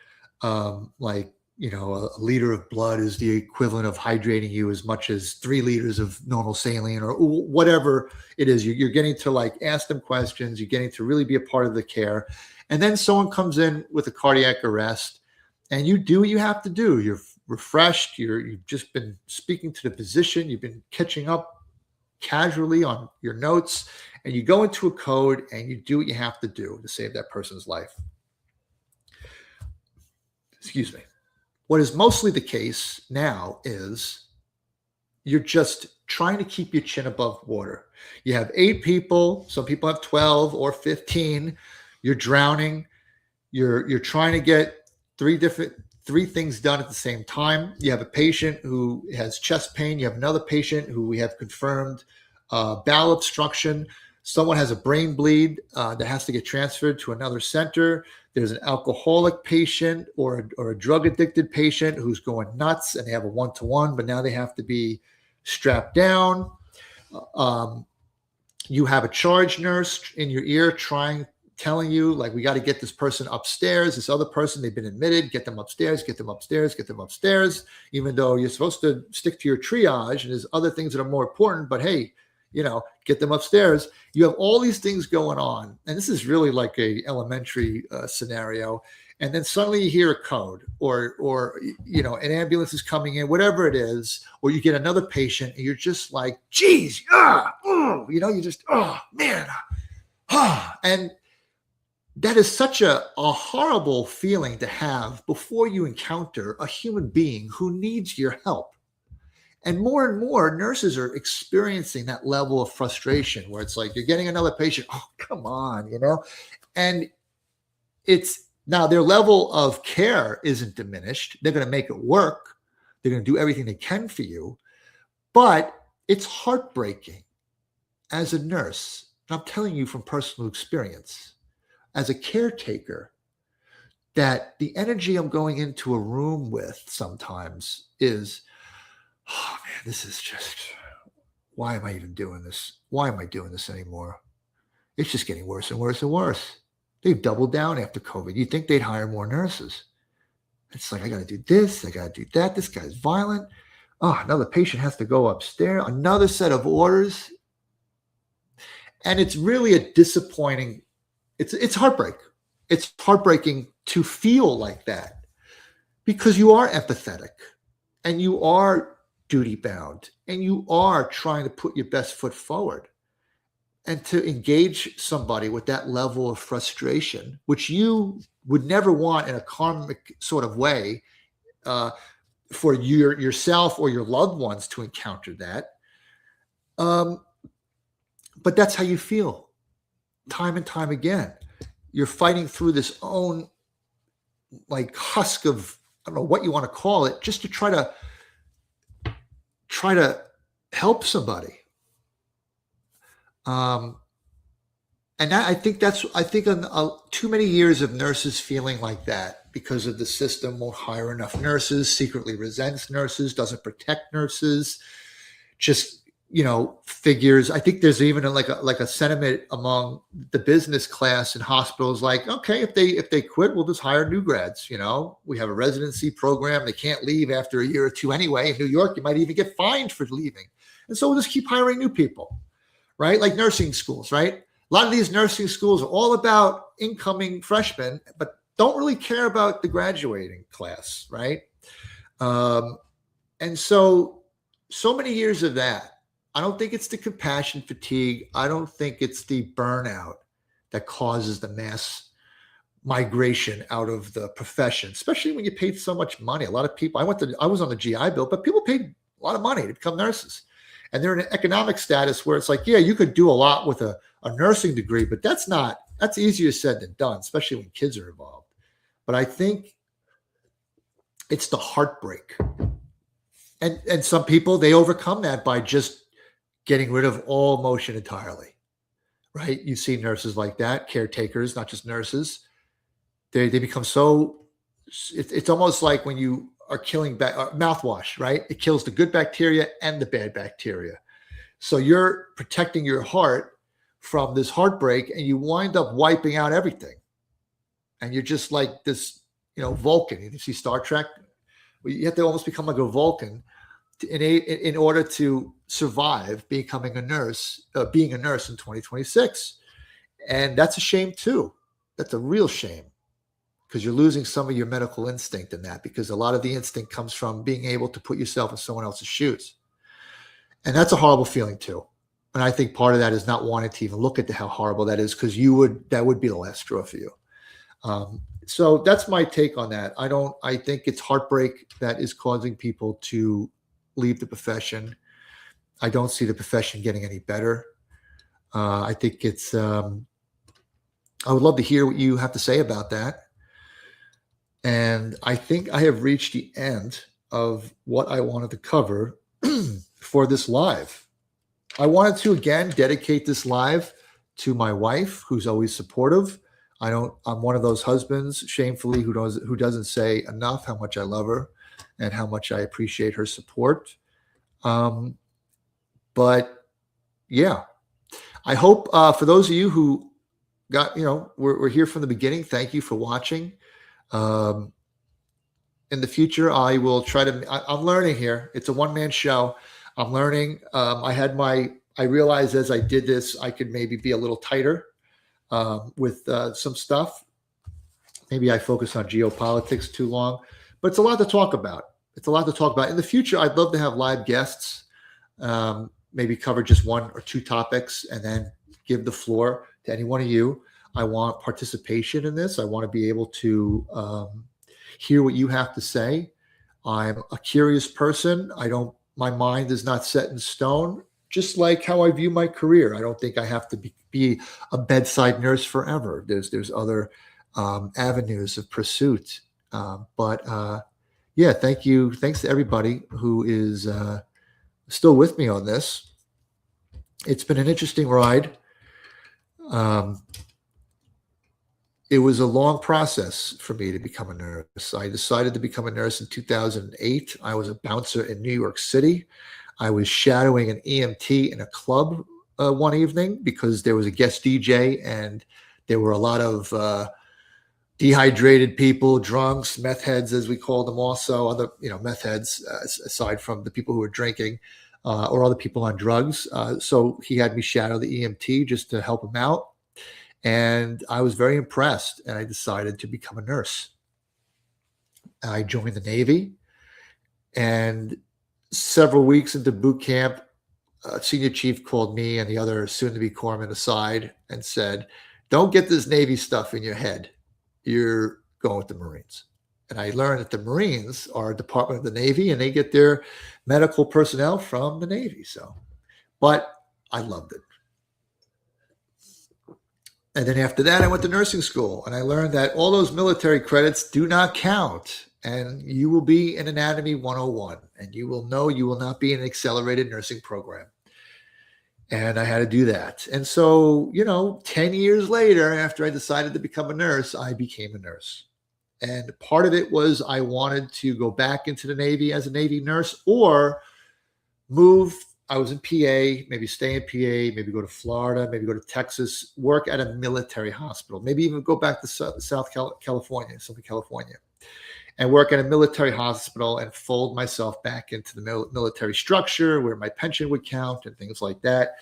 like, a liter of blood is the equivalent of hydrating you as much as 3 liters of normal saline, or whatever it is. You're getting to ask them questions. You're getting to really be a part of the care. And then someone comes in with a cardiac arrest, and you do what you have to do. You're refreshed. You've just been speaking to the physician. You've been catching up casually on your notes, and you go into a code and you do what you have to do to save that person's life. Excuse me. What is mostly the case now is you're just trying to keep your chin above water. You have 8 people, some people have 12 or 15. You're drowning. You're trying to get three things done at the same time. You have a patient who has chest pain. You have another patient who we have confirmed bowel obstruction. Someone has a brain bleed that has to get transferred to another center. There's an alcoholic patient or a drug addicted patient who's going nuts, and they have a 1-to-1, but now they have to be strapped down. You have a charge nurse in your ear telling you, like, we got to get this person upstairs. This other person, they've been admitted, get them upstairs, get them upstairs, get them upstairs, even though you're supposed to stick to your triage and there's other things that are more important, but hey, get them upstairs. You have all these things going on. And this is really like a elementary scenario. And then suddenly you hear a code or an ambulance is coming in, whatever it is, or you get another patient and you're just like, geez, you just, oh man. And that is such a horrible feeling to have before you encounter a human being who needs your help. And more nurses are experiencing that level of frustration where it's like you're getting another patient. Oh, come on, and it's now their level of care isn't diminished. They're going to make it work. They're going to do everything they can for you. But it's heartbreaking as a nurse. And I'm telling you from personal experience, as a caretaker, that the energy I'm going into a room with sometimes is, oh man, this is just, why am I even doing this? Why am I doing this anymore? It's just getting worse and worse and worse. They've doubled down after COVID. You'd think they'd hire more nurses. It's like, I got to do this. I got to do that. This guy's violent. Oh, another patient has to go upstairs. Another set of orders. And it's really a disappointing, it's heartbreak. It's heartbreaking to feel like that because you are empathetic and you are duty bound and you are trying to put your best foot forward. And to engage somebody with that level of frustration, which you would never want in a karmic sort of way for yourself or your loved ones to encounter that. But that's how you feel time and time again. You're fighting through this own like husk of, I don't know what you want to call it, just to try to help somebody. And I think too many years of nurses feeling like that because of the system won't hire enough nurses, secretly resents nurses, doesn't protect nurses, just, figures. I think there's even like a sentiment among the business class in hospitals, like, okay, if they quit, we'll just hire new grads. We have a residency program. They can't leave after a year or two anyway. In New York, you might even get fined for leaving. And so we'll just keep hiring new people. Right? Like nursing schools, right? A lot of these nursing schools are all about incoming freshmen, but don't really care about the graduating class, right? And so many years of that. I don't think it's the compassion fatigue. I don't think it's the burnout that causes the mass migration out of the profession, especially when you paid so much money. A lot of people, I was on the GI Bill, but people paid a lot of money to become nurses. And they're in an economic status where it's like, yeah, you could do a lot with a nursing degree, but that's easier said than done, especially when kids are involved. But I think it's the heartbreak. And some people, they overcome that by just getting rid of all emotion entirely, right? You see nurses like that, caretakers, not just nurses. They become so, it's almost like when you are killing mouthwash, right? It kills the good bacteria and the bad bacteria. So you're protecting your heart from this heartbreak and you wind up wiping out everything. And you're just like this, Vulcan. You see Star Trek? You have to almost become like a Vulcan in order to survive being a nurse in 2026. And that's a shame too. That's a real shame. Because you're losing some of your medical instinct in that, because a lot of the instinct comes from being able to put yourself in someone else's shoes. And that's a horrible feeling too. And I think part of that is not wanting to even look at how horrible that is, because that would be the last straw for you. So that's my take on that. I think it's heartbreak that is causing people to leave the profession. I don't see the profession getting any better. I think I would love to hear what you have to say about that. And I think I have reached the end of what I wanted to cover for this live. I wanted to again dedicate this live to my wife, who's always supportive. I'm one of those husbands, shamefully, who doesn't say enough how much I love her and how much I appreciate her support. But yeah, I hope for those of you who we're here from the beginning. Thank you for watching. In the future, I will try to. I'm learning here. It's a one-man show. I'm learning. I realized as I did this, I could maybe be a little tighter with some stuff. Maybe I focus on geopolitics too long, but it's a lot to talk about. In the future, I'd love to have live guests, maybe cover just one or two topics, and then give the floor to any one of you. I want participation in this. I want to be able to hear what you have to say. I'm a curious person. My mind is not set in stone, just like how I view my career. I don't think I have to be a bedside nurse forever. There's other avenues of pursuit. Yeah, thank you. Thanks to everybody who is still with me on this. It's been an interesting ride. It was a long process for me to become a nurse. I decided to become a nurse in 2008. I was a bouncer in New York City. I was shadowing an EMT in a club one evening because there was a guest DJ and there were a lot of dehydrated people, drunks, meth heads, as we called them, also other meth heads, aside from the people who were drinking or other people on drugs. So he had me shadow the EMT just to help him out. And I was very impressed, and I decided to become a nurse. I joined the Navy, and several weeks into boot camp, a senior chief called me and the other soon-to-be corpsman aside and said, "Don't get this Navy stuff in your head. You're going with the Marines." And I learned that the Marines are a department of the Navy, and they get their medical personnel from the Navy. But I loved it. And then after that, I went to nursing school, and I learned that all those military credits do not count. And you will be in Anatomy 101, and you will know you will not be in an accelerated nursing program. And I had to do that. And so, 10 years later, after I decided to become a nurse, I became a nurse. And part of it was I wanted to go back into the Navy as a Navy nurse or move. I was in PA, maybe stay in PA, maybe go to Florida, maybe go to Texas, work at a military hospital, maybe even go back to Southern California, and work at a military hospital and fold myself back into the military structure where my pension would count and things like that.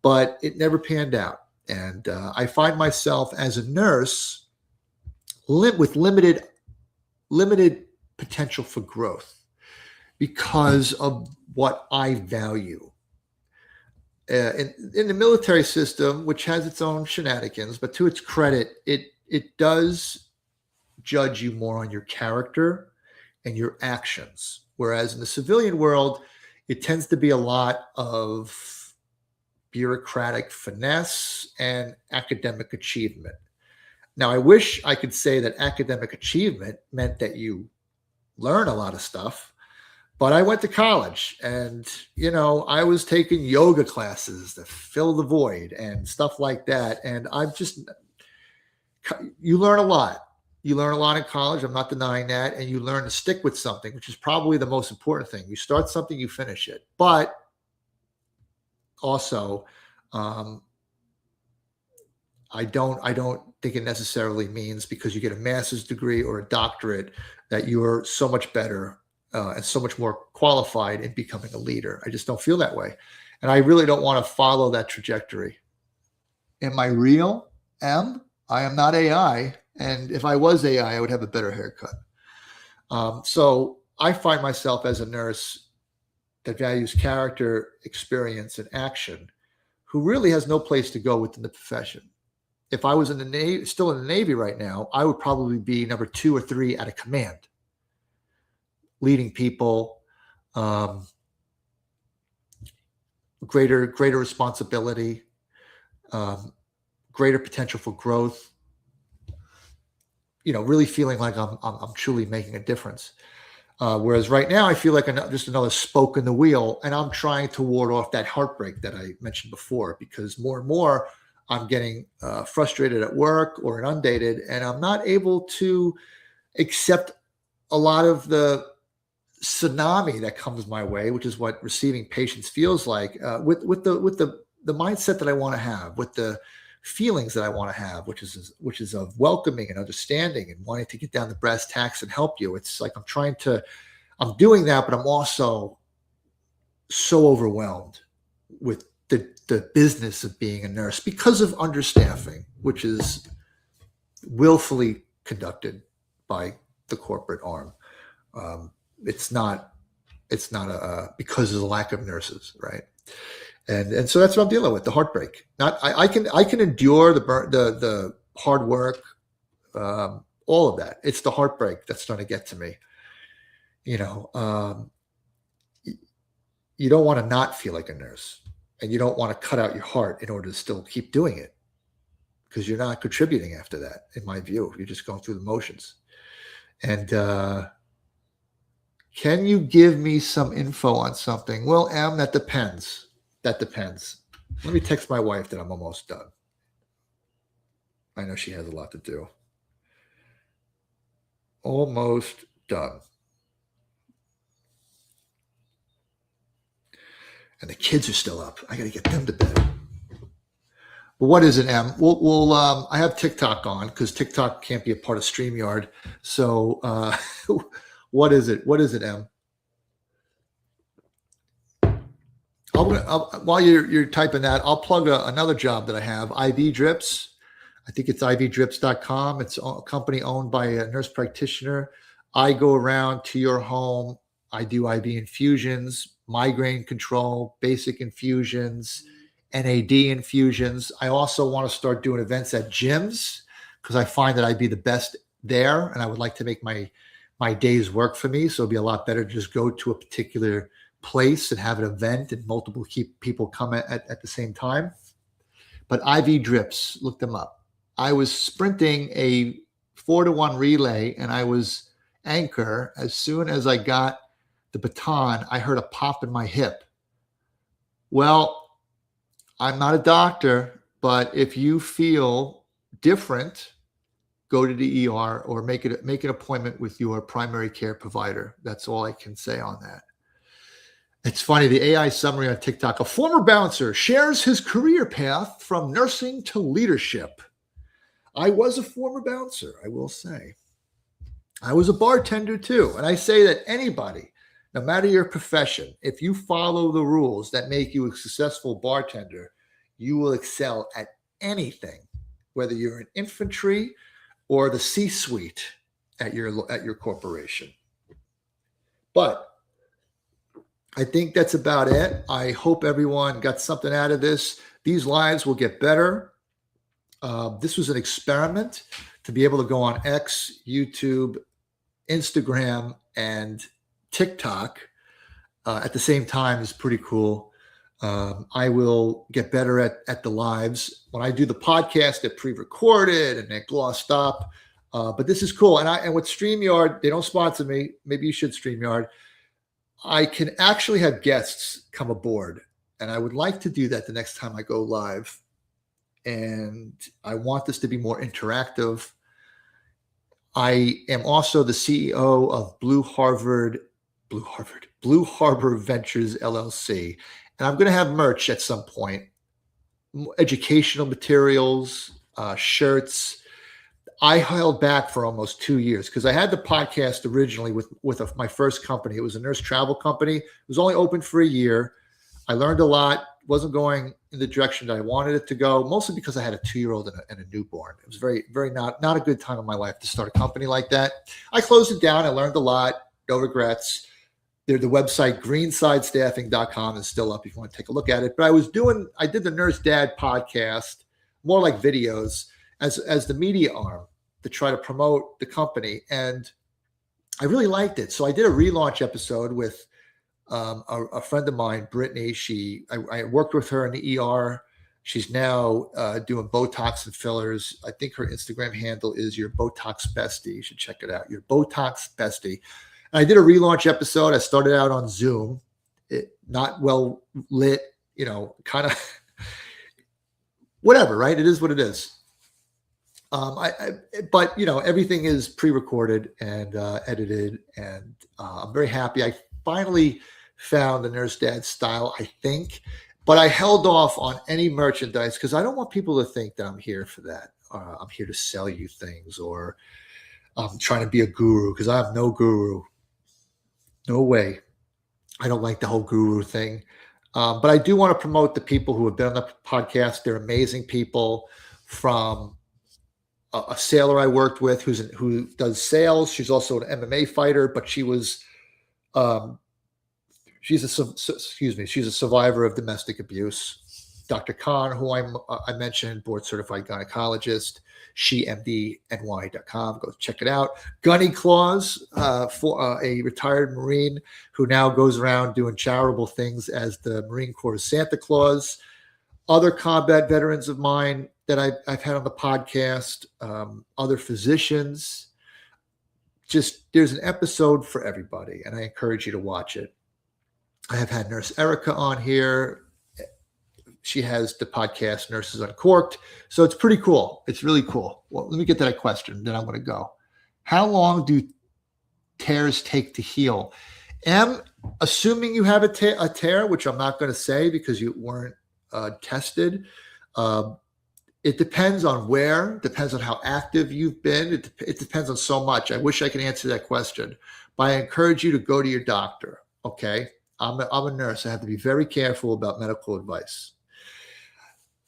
But it never panned out. And I find myself as a nurse with limited potential for growth because of what I value. In the military system, which has its own shenanigans, but to its credit, it does judge you more on your character and your actions. Whereas in the civilian world, it tends to be a lot of bureaucratic finesse and academic achievement. Now, I wish I could say that academic achievement meant that you learn a lot of stuff, but I went to college and, I was taking yoga classes to fill the void and stuff like that. And you learn a lot. You learn a lot in college. I'm not denying that. And you learn to stick with something, which is probably the most important thing. You start something, you finish it. But also, I don't think it necessarily means because you get a master's degree or a doctorate that you're so much better and so much more qualified in becoming a leader. I just don't feel that way. And I really don't want to follow that trajectory. Am I real? I am not AI. And if I was AI, I would have a better haircut. So I find myself as a nurse that values character, experience, and action who really has no place to go within the profession. If I was in the Navy, still in the Navy right now, I would probably be number 2 or 3 at a command, leading people, greater responsibility, greater potential for growth. Really feeling like I'm truly making a difference. Whereas right now, I feel like just another spoke in the wheel, and I'm trying to ward off that heartbreak that I mentioned before, because more and more I'm getting frustrated at work or inundated, and I'm not able to accept a lot of the tsunami that comes my way, which is what receiving patients feels like, with the mindset that I want to have, with the feelings that I want to have, which is of welcoming and understanding and wanting to get down to brass tacks and help you. It's like I'm doing that, but I'm also so overwhelmed with the business of being a nurse because of understaffing, which is willfully conducted by the corporate arm. It's not because of the lack of nurses, right? And so that's what I'm dealing with, the heartbreak. I can endure the hard work, all of that. It's the heartbreak that's starting to get to me. You don't want to not feel like a nurse, and you don't want to cut out your heart in order to still keep doing it, because you're not contributing after that, in my view. You're just going through the motions. And can you give me some info on something? Well, Em, that depends. Let me text my wife that I'm almost done. I know she has a lot to do. Almost done. And the kids are still up. I got to get them to bed. But what is it, Em? We'll I have TikTok on, because TikTok can't be a part of StreamYard. So what is it? What is it, Em? While you're typing that, I'll plug another job that I have, IV Drips. I think it's ivdrips.com. It's a company owned by a nurse practitioner. I go around to your home. I do IV infusions, migraine control, basic infusions, NAD infusions. I also want to start doing events at gyms, because I find that I'd be the best there, and I would like to make my days work for me. So it'd be a lot better to just go to a particular place and have an event and multiple people come at the same time. But IV Drips, look them up. I was sprinting a 4-to-1 relay, and I was anchor. As soon as I got the baton, I heard a pop in my hip. Well, I'm not a doctor, but if you feel different, go to the ER or make an appointment with your primary care provider. That's all I can say on that. It's funny, the AI summary on TikTok: a former bouncer shares his career path from nursing to leadership. I was a former bouncer, I will say. I was a bartender too. And I say that anybody, no matter your profession, if you follow the rules that make you a successful bartender, you will excel at anything, whether you're in infantry or the C-suite at your corporation. But I think that's about it. I hope everyone got something out of this. These lives will get better. This was an experiment to be able to go on X, YouTube, Instagram, and TikTok at the same time is pretty cool. I will get better at the lives. When I do the podcast, they're pre-recorded and they're glossed up. But this is cool. And with StreamYard, they don't sponsor me. Maybe you should, StreamYard. I can actually have guests come aboard, and I would like to do that the next time I go live. And I want this to be more interactive. I am also the CEO of Blue Harbor Ventures LLC, and I'm going to have merch at some point, educational materials, shirts. I held back for almost 2 years because I had the podcast originally with my first company. It was a nurse travel company. It was only open for a year. I learned a lot. Wasn't going in the direction that I wanted it to go, mostly because I had a 2-year-old and a newborn. It was very, very not a good time in my life to start a company like that. I closed it down. I learned a lot. No regrets. The website greensidestaffing.com is still up if you want to take a look at it. But I did the Nurse Dad podcast, more like videos, as the media arm to try to promote the company. And I really liked it. So I did a relaunch episode with a friend of mine, Brittany. I worked with her in the ER. She's now doing Botox and fillers. I think her Instagram handle is Your Botox Bestie. You should check it out. Your Botox Bestie. And I did a relaunch episode. I started out on Zoom, not well lit, kind of whatever, right? It is what it is. But everything is pre-recorded and edited, and I'm very happy. I finally found the Nurse Dad style, I think, but I held off on any merchandise because I don't want people to think that I'm here for that. I'm here to sell you things, or I'm trying to be a guru, because I have no guru. No way. I don't like the whole guru thing. But I do want to promote the people who have been on the podcast. They're amazing people. From a sailor I worked with who does sales. She's also an MMA fighter, but she's a survivor of domestic abuse. Dr. Khan, who I mentioned, board certified gynecologist, shemdny.com. Go check it out. Gunny Claus, for a retired Marine who now goes around doing charitable things as the Marine Corps Santa Claus. Other combat veterans of mine that I've had on the podcast, other physicians. Just there's an episode for everybody, and I encourage you to watch it. I have had Nurse Erica on here. She has the podcast Nurses Uncorked. So it's pretty cool. It's really cool. Well, let me get to that question, then I'm going to go. How long do tears take to heal? Assuming you have a tear, which I'm not going to say because you weren't tested. It depends on where, depends on how active you've been. It depends on so much. I wish I could answer that question, but I encourage you to go to your doctor. Okay. I'm a nurse. I have to be very careful about medical advice.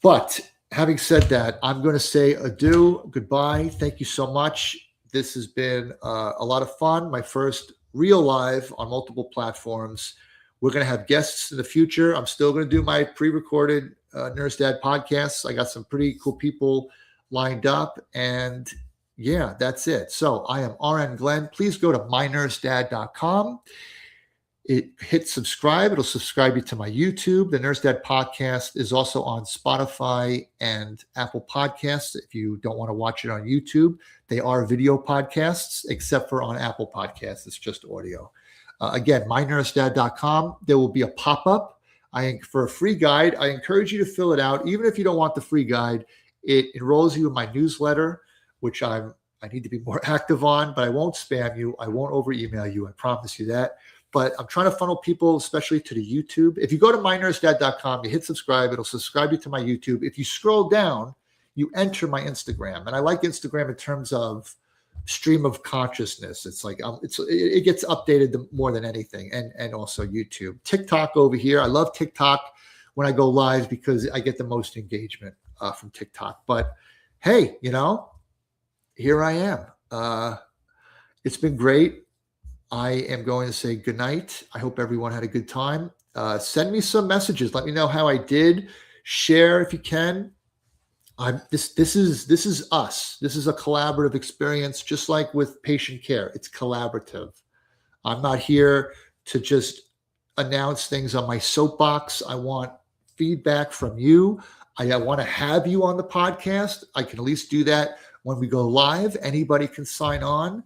But having said that, I'm going to say adieu, goodbye. Thank you so much. This has been a lot of fun. My first real live on multiple platforms. We're going to have guests in the future. I'm still going to do my pre-recorded Nurse Dad podcasts. I got some pretty cool people lined up. And yeah, that's it. So I am RN Glenn. Please go to mynursedad.com. Hit subscribe. It'll subscribe you to my YouTube. The Nurse Dad podcast is also on Spotify and Apple Podcasts. If you don't want to watch it on YouTube, they are video podcasts, except for on Apple Podcasts. It's just audio. Again, mynursedad.com. There will be a pop-up for a free guide. I encourage you to fill it out. Even if you don't want the free guide, it enrolls you in my newsletter, which I need to be more active on, but I won't spam you. I won't over-email you. I promise you that. But I'm trying to funnel people, especially to the YouTube. If you go to mynursedad.com, you hit subscribe, it'll subscribe you to my YouTube. If you scroll down, you enter my Instagram. And I like Instagram in terms of stream of consciousness. It's like it gets updated more than anything. And also YouTube. TikTok over here. I love TikTok when I go live because I get the most engagement from TikTok. But hey, here I am. It's been great. I am going to say goodnight. I hope everyone had a good time. Send me some messages. Let me know how I did. Share if you can. This is us. This is a collaborative experience, just like with patient care. It's collaborative. I'm not here to just announce things on my soapbox. I want feedback from you. I want to have you on the podcast. I can at least do that when we go live. Anybody can sign on.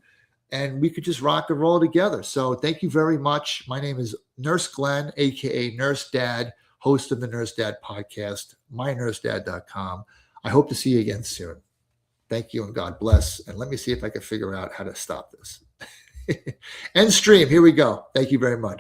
And we could just rock and roll together. So thank you very much. My name is Nurse Glenn, a.k.a. Nurse Dad, host of the Nurse Dad podcast, mynursedad.com. I hope to see you again soon. Thank you and God bless. And let me see if I can figure out how to stop this. End stream. Here we go. Thank you very much.